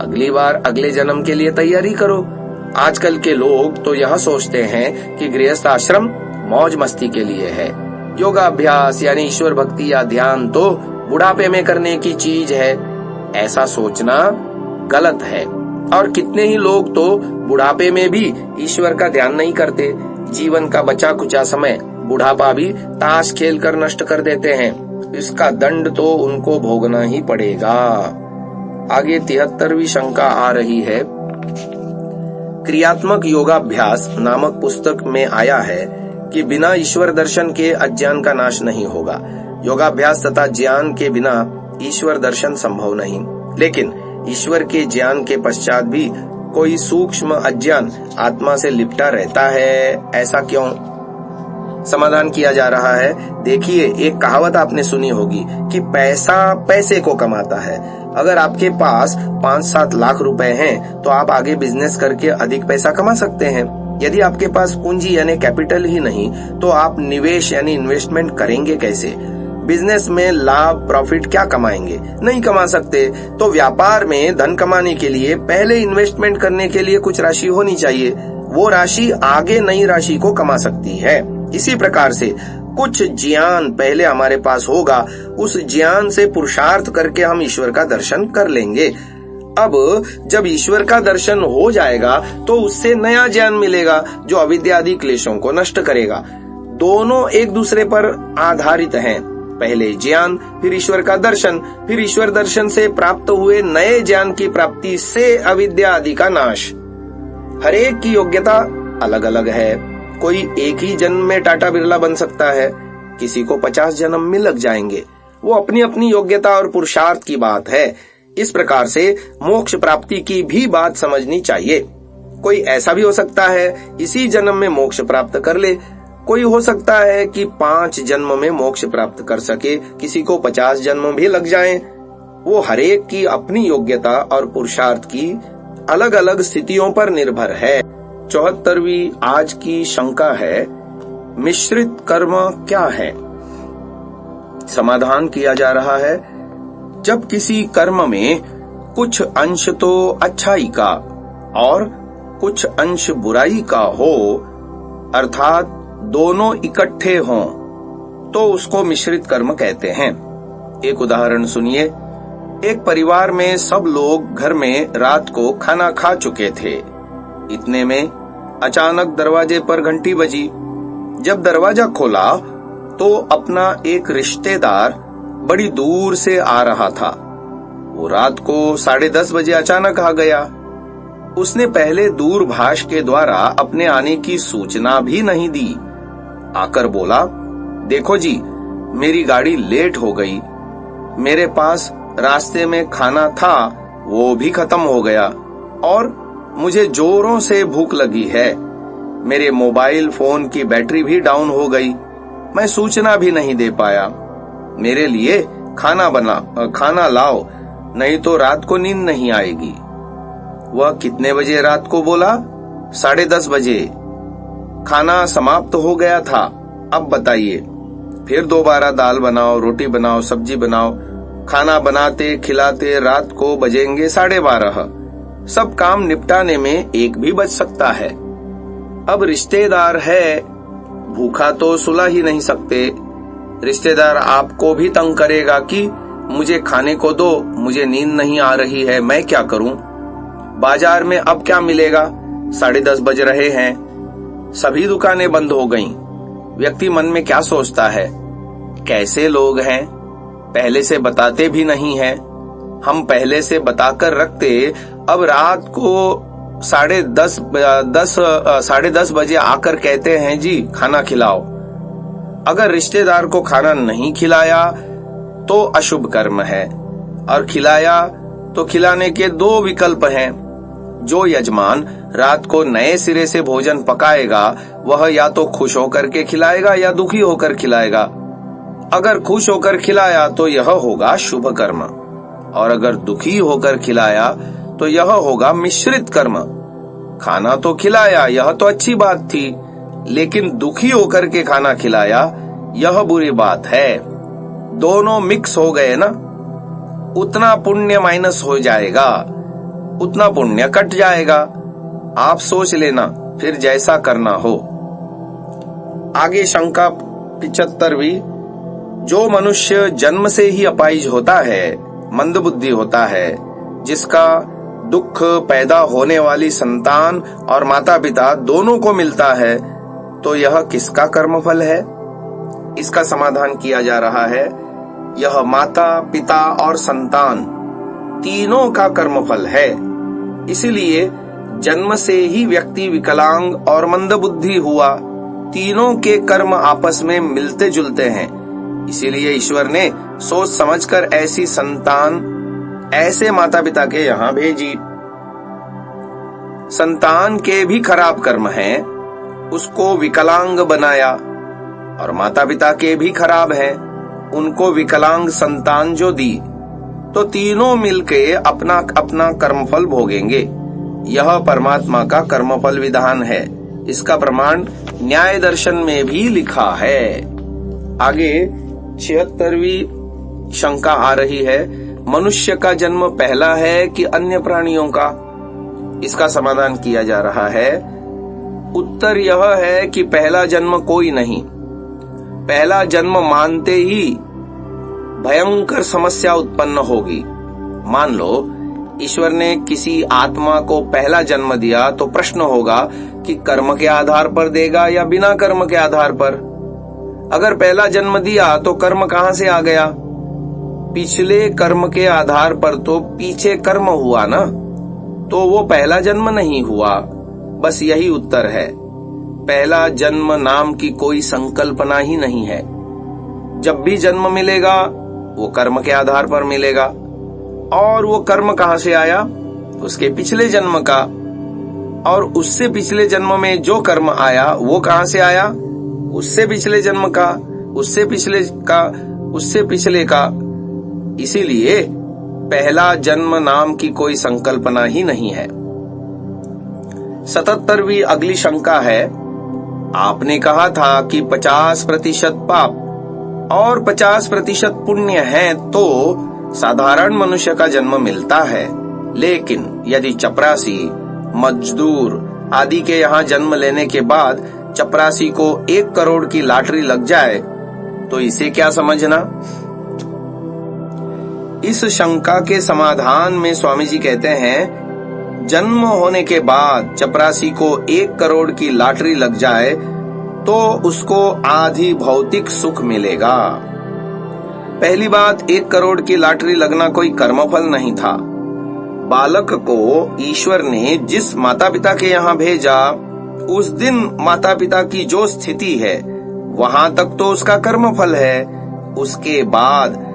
[SPEAKER 1] अगली बार अगले जन्म के लिए तैयारी करो। आजकल के लोग तो यह सोचते हैं कि गृहस्थ आश्रम मौज मस्ती के लिए है, योगाभ्यास यानी ईश्वर भक्ति या ध्यान तो बुढ़ापे में करने की चीज है। ऐसा सोचना गलत है। और कितने ही लोग तो बुढ़ापे में भी ईश्वर का ध्यान नहीं करते, जीवन का बचा कुचा समय बुढ़ापा भी ताश खेल कर नष्ट कर देते हैं। इसका दंड तो उनको भोगना ही पड़ेगा। आगे 73वीं शंका आ रही है। क्रियात्मक योगाभ्यास नामक पुस्तक में आया है कि बिना ईश्वर दर्शन के अज्ञान का नाश नहीं होगा। योगाभ्यास तथा ज्ञान के बिना ईश्वर दर्शन संभव नहीं, लेकिन ईश्वर के ज्ञान के पश्चात भी कोई सूक्ष्म अज्ञान आत्मा से लिपटा रहता है। ऐसा क्यों? समाधान किया जा रहा है। देखिए, एक कहावत आपने सुनी होगी कि पैसा पैसे को कमाता है। अगर आपके पास 5-7 लाख रुपए हैं तो आप आगे बिजनेस करके अधिक पैसा कमा सकते हैं। यदि आपके पास पूंजी यानी कैपिटल ही नहीं तो आप निवेश यानी इन्वेस्टमेंट करेंगे कैसे? बिजनेस में लाभ प्रॉफिट क्या कमाएंगे? नहीं कमा सकते। तो व्यापार में धन कमाने के लिए पहले इन्वेस्टमेंट करने के लिए कुछ राशि होनी चाहिए, वो राशि आगे नई राशि को कमा सकती है। इसी प्रकार से कुछ ज्ञान पहले हमारे पास होगा, उस ज्ञान से पुरुषार्थ करके हम ईश्वर का दर्शन कर लेंगे। अब जब ईश्वर का दर्शन हो जाएगा तो उससे नया ज्ञान मिलेगा जो अविद्या आदि क्लेशों को नष्ट करेगा। दोनों एक दूसरे पर आधारित हैं। पहले ज्ञान, फिर ईश्वर का दर्शन, फिर ईश्वर दर्शन से प्राप्त हुए नए ज्ञान की प्राप्ति से अविद्या आदि का नाश। हर एक की योग्यता अलग अलग है। कोई एक ही जन्म में टाटा बिरला बन सकता है, किसी को 50 जन्म में लग जाएंगे। वो अपनी अपनी योग्यता और पुरुषार्थ की बात है। इस प्रकार से मोक्ष प्राप्ति की भी बात समझनी चाहिए। कोई ऐसा भी हो सकता है इसी जन्म में मोक्ष प्राप्त कर ले, कोई हो सकता है कि 5 जन्म में मोक्ष प्राप्त कर सके, किसी को 50 जन्म भी लग जाएं। वो हरेक की अपनी योग्यता और पुरुषार्थ की अलग अलग स्थितियों पर निर्भर है। 74वीं आज की शंका है, मिश्रित कर्म क्या है? समाधान किया जा रहा है, जब किसी कर्म में कुछ अंश तो अच्छाई का और कुछ अंश बुराई का हो, अर्थात दोनों इकट्ठे हों, तो उसको मिश्रित कर्म कहते हैं। एक उदाहरण सुनिए। एक परिवार में सब लोग घर में रात को खाना खा चुके थे। इतने में अचानक दरवाजे पर घंटी बजी। जब दरवाजा खोला तो अपना एक रिश्तेदार बड़ी दूर से आ रहा था। वो रात को 10:30 बजे अचानक आ गया। उसने पहले दूरभाष के द्वारा अपने आने की सूचना भी नहीं दी। आकर बोला, देखो जी, मेरी गाड़ी लेट हो गई। मेरे पास रास्ते में खाना था, वो भी खत्म हो गया और मुझे जोरों से भूख लगी है। मेरे मोबाइल फोन की बैटरी भी डाउन हो गई। मैं सूचना भी नहीं दे पाया। मेरे लिए खाना लाओ, नहीं तो रात को नींद नहीं आएगी। वह कितने बजे रात को बोला? 10:30 बजे। खाना समाप्त हो गया था। अब बताइए, फिर दोबारा दाल बनाओ, रोटी बनाओ, सब्जी बनाओ। खाना बनाते खिलाते रात को बजेंगे 12:30। सब काम निपटाने में 1 भी बज सकता है। अब रिश्तेदार है, भूखा तो सुला ही नहीं सकते। रिश्तेदार आपको भी तंग करेगा कि मुझे खाने को दो, मुझे नींद नहीं आ रही है, मैं क्या करूं? बाजार में अब क्या मिलेगा? 10:30 बज रहे हैं, सभी दुकानें बंद हो गईं। व्यक्ति मन में क्या सोचता है, कैसे लोग हैं, पहले से बताते भी नहीं हैं। हम पहले से बताकर रखते, अब रात को 10:30 बजे आकर कहते हैं जी खाना खिलाओ। अगर रिश्तेदार को खाना नहीं खिलाया तो अशुभ कर्म है, और खिलाया तो खिलाने के 2 विकल्प हैं। जो यजमान रात को नए सिरे से भोजन पकाएगा, वह या तो खुश होकर के खिलाएगा या दुखी होकर खिलाएगा। अगर खुश होकर खिलाया तो यह होगा शुभ कर्म, और अगर दुखी होकर खिलाया तो यह होगा मिश्रित कर्म। खाना तो खिलाया, यह तो अच्छी बात थी, लेकिन दुखी होकर के खाना खिलाया, यह बुरी बात है। दोनों मिक्स हो गए ना, उतना पुण्य माइनस हो जाएगा, उतना पुण्य कट जाएगा। आप सोच लेना, फिर जैसा करना हो। आगे शंका 75वीं, जो मनुष्य जन्म से ही अपाहिज होता है, मंदबुद्धि होता है, जिसका दुख पैदा होने वाली संतान और माता पिता दोनों को मिलता है, तो यह किसका कर्मफल है? इसका समाधान किया जा रहा है, यह माता पिता और संतान तीनों का कर्मफल है। इसीलिए जन्म से ही व्यक्ति विकलांग और मंदबुद्धि हुआ। तीनों के कर्म आपस में मिलते जुलते हैं। इसीलिए ईश्वर ने सोच समझकर ऐसी संतान ऐसे माता पिता के यहाँ भेजी। संतान के भी खराब कर्म हैं, उसको विकलांग बनाया, और माता पिता के भी खराब हैं, उनको विकलांग संतान जो दी, तो तीनों मिलके अपना अपना कर्मफल भोगेंगे। यह परमात्मा का कर्मफल विधान है। इसका प्रमाण न्याय दर्शन में भी लिखा है। आगे 76वीं शंका आ रही है, मनुष्य का जन्म पहला है कि अन्य प्राणियों का? इसका समाधान किया जा रहा है। उत्तर यह है कि पहला जन्म कोई नहीं। पहला जन्म मानते ही भयंकर समस्या उत्पन्न होगी। मान लो ईश्वर ने किसी आत्मा को पहला जन्म दिया, तो प्रश्न होगा कि कर्म के आधार पर देगा या बिना कर्म के आधार पर? अगर पहला जन्म दिया तो कर्म कहां से आ गया? पिछले कर्म के आधार पर तो पीछे कर्म हुआ ना, तो वो पहला जन्म नहीं हुआ। बस यही उत्तर है। पहला जन्म नाम की कोई संकल्पना ही नहीं है। जब भी जन्म मिलेगा वो कर्म के आधार पर मिलेगा, और वो कर्म कहां से आया? उसके पिछले जन्म का। और उससे पिछले जन्म में जो कर्म आया वो कहां से आया? उससे पिछले जन्म का, उससे पिछले का, उससे पिछले का। इसीलिए पहला जन्म नाम की कोई संकल्पना ही नहीं है। 77वीं अगली शंका है, आपने कहा था कि 50% पाप और 50% पुण्य है तो साधारण मनुष्य का जन्म मिलता है, लेकिन यदि चपरासी, मजदूर आदि के यहाँ जन्म लेने के बाद चपरासी को 1 करोड़ की लॉटरी लग जाए तो इसे क्या समझना? इस शंका के समाधान में स्वामी जी कहते हैं, जन्म होने के बाद चपरासी को 1 करोड़ की लॉटरी लग जाए तो उसको आधी भौतिक सुख मिलेगा। पहली बात, 1 करोड़ की लॉटरी लगना कोई कर्मफल नहीं था। बालक को ईश्वर ने जिस माता पिता के यहाँ भेजा, उस दिन माता पिता की जो स्थिति है वहां तक तो उसका कर्मफल है। उसके बाद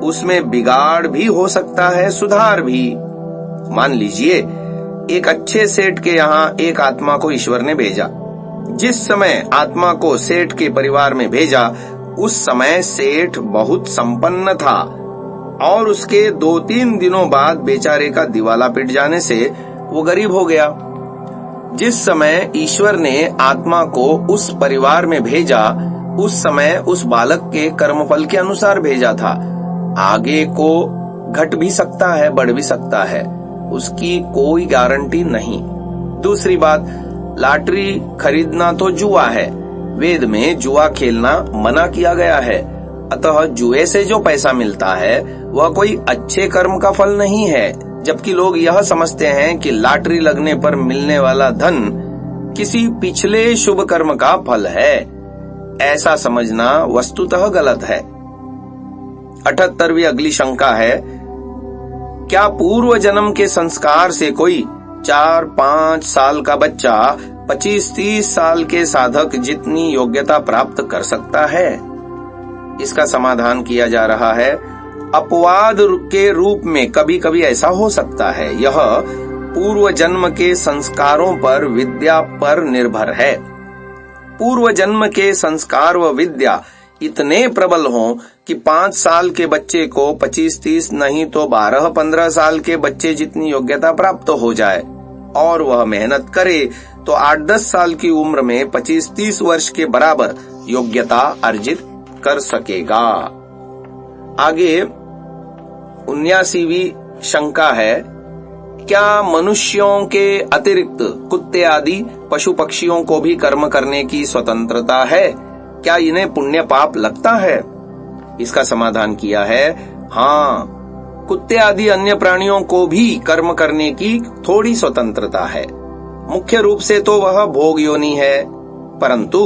[SPEAKER 1] उसमें बिगाड़ भी हो सकता है, सुधार भी। मान लीजिए एक अच्छे सेठ के यहाँ एक आत्मा को ईश्वर ने भेजा। जिस समय आत्मा को सेठ के परिवार में भेजा उस समय सेठ बहुत संपन्न था, और उसके 2-3 दिनों बाद बेचारे का दिवाला पिट जाने से वो गरीब हो गया। जिस समय ईश्वर ने आत्मा को उस परिवार में भेजा उस समय उस बालक के कर्मफल के अनुसार भेजा था। आगे को घट भी सकता है, बढ़ भी सकता है, उसकी कोई गारंटी नहीं। दूसरी बात, लॉटरी खरीदना तो जुआ है। वेद में जुआ खेलना मना किया गया है, अतः जुए से जो पैसा मिलता है वह कोई अच्छे कर्म का फल नहीं है। जबकि लोग यह समझते हैं कि लॉटरी लगने पर मिलने वाला धन किसी पिछले शुभ कर्म का फल है। ऐसा समझना वस्तुतः गलत है। 78वीं अगली शंका है, क्या पूर्व जन्म के संस्कार से कोई 4-5 साल का बच्चा 25-30 साल के साधक जितनी योग्यता प्राप्त कर सकता है? इसका समाधान किया जा रहा है, अपवाद के रूप में कभी कभी ऐसा हो सकता है। यह पूर्व जन्म के संस्कारों पर, विद्या पर निर्भर है। पूर्व जन्म के संस्कार व विद्या इतने प्रबल हों कि 5 साल के बच्चे को 25-30 नहीं तो 12-15 साल के बच्चे जितनी योग्यता प्राप्त हो जाए, और वह मेहनत करे तो 8-10 साल की उम्र में 25-30 वर्ष के बराबर योग्यता अर्जित कर सकेगा। आगे 79वीं शंका है, क्या मनुष्यों के अतिरिक्त कुत्ते आदि पशु पक्षियों को भी कर्म करने की स्वतंत्रता है? क्या इन्हें पुण्य पाप लगता है? इसका समाधान किया है, हाँ, कुत्ते आदि अन्य प्राणियों को भी कर्म करने की थोड़ी स्वतंत्रता है। मुख्य रूप से तो वह भोग योनि है, परंतु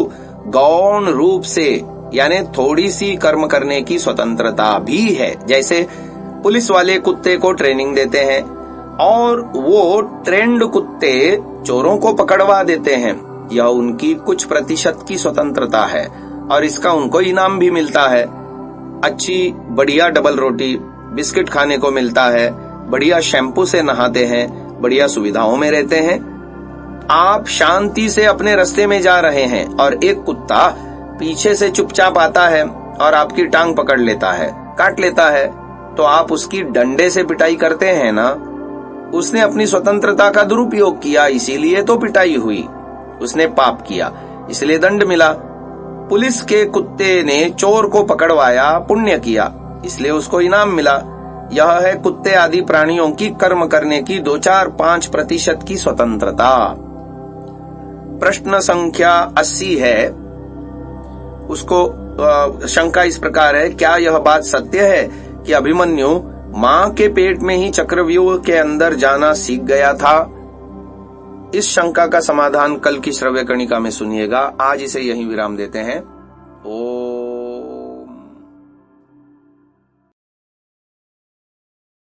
[SPEAKER 1] गौण रूप से यानी थोड़ी सी कर्म करने की स्वतंत्रता भी है। जैसे पुलिस वाले कुत्ते को ट्रेनिंग देते हैं और वो ट्रेंड कुत्ते चोरों को पकड़वा देते हैं। यह उनकी कुछ प्रतिशत की स्वतंत्रता है और इसका उनको इनाम भी मिलता है। अच्छी बढ़िया डबल रोटी, बिस्किट खाने को मिलता है, बढ़िया शैम्पू से नहाते हैं, बढ़िया सुविधाओं में रहते हैं। आप शांति से अपने रास्ते में जा रहे हैं और एक कुत्ता पीछे से चुपचाप आता है और आपकी टांग पकड़ लेता है, काट लेता है, तो आप उसकी डंडे से पिटाई करते हैं ना। उसने अपनी स्वतंत्रता का दुरुपयोग किया, इसीलिए तो पिटाई हुई। उसने पाप किया, इसलिए दंड मिला। पुलिस के कुत्ते ने चोर को पकड़वाया, पुण्य किया, इसलिए उसको इनाम मिला। यह है कुत्ते आदि प्राणियों की कर्म करने की 2-4-5% की स्वतंत्रता। प्रश्न संख्या 80 है, उसको शंका इस प्रकार है, क्या यह बात सत्य है कि अभिमन्यु मां के पेट में ही चक्रव्यूह के अंदर जाना सीख गया था? इस शंका का समाधान कल की श्रव्य कणिका में सुनिएगा। आज इसे यहीं विराम देते हैं।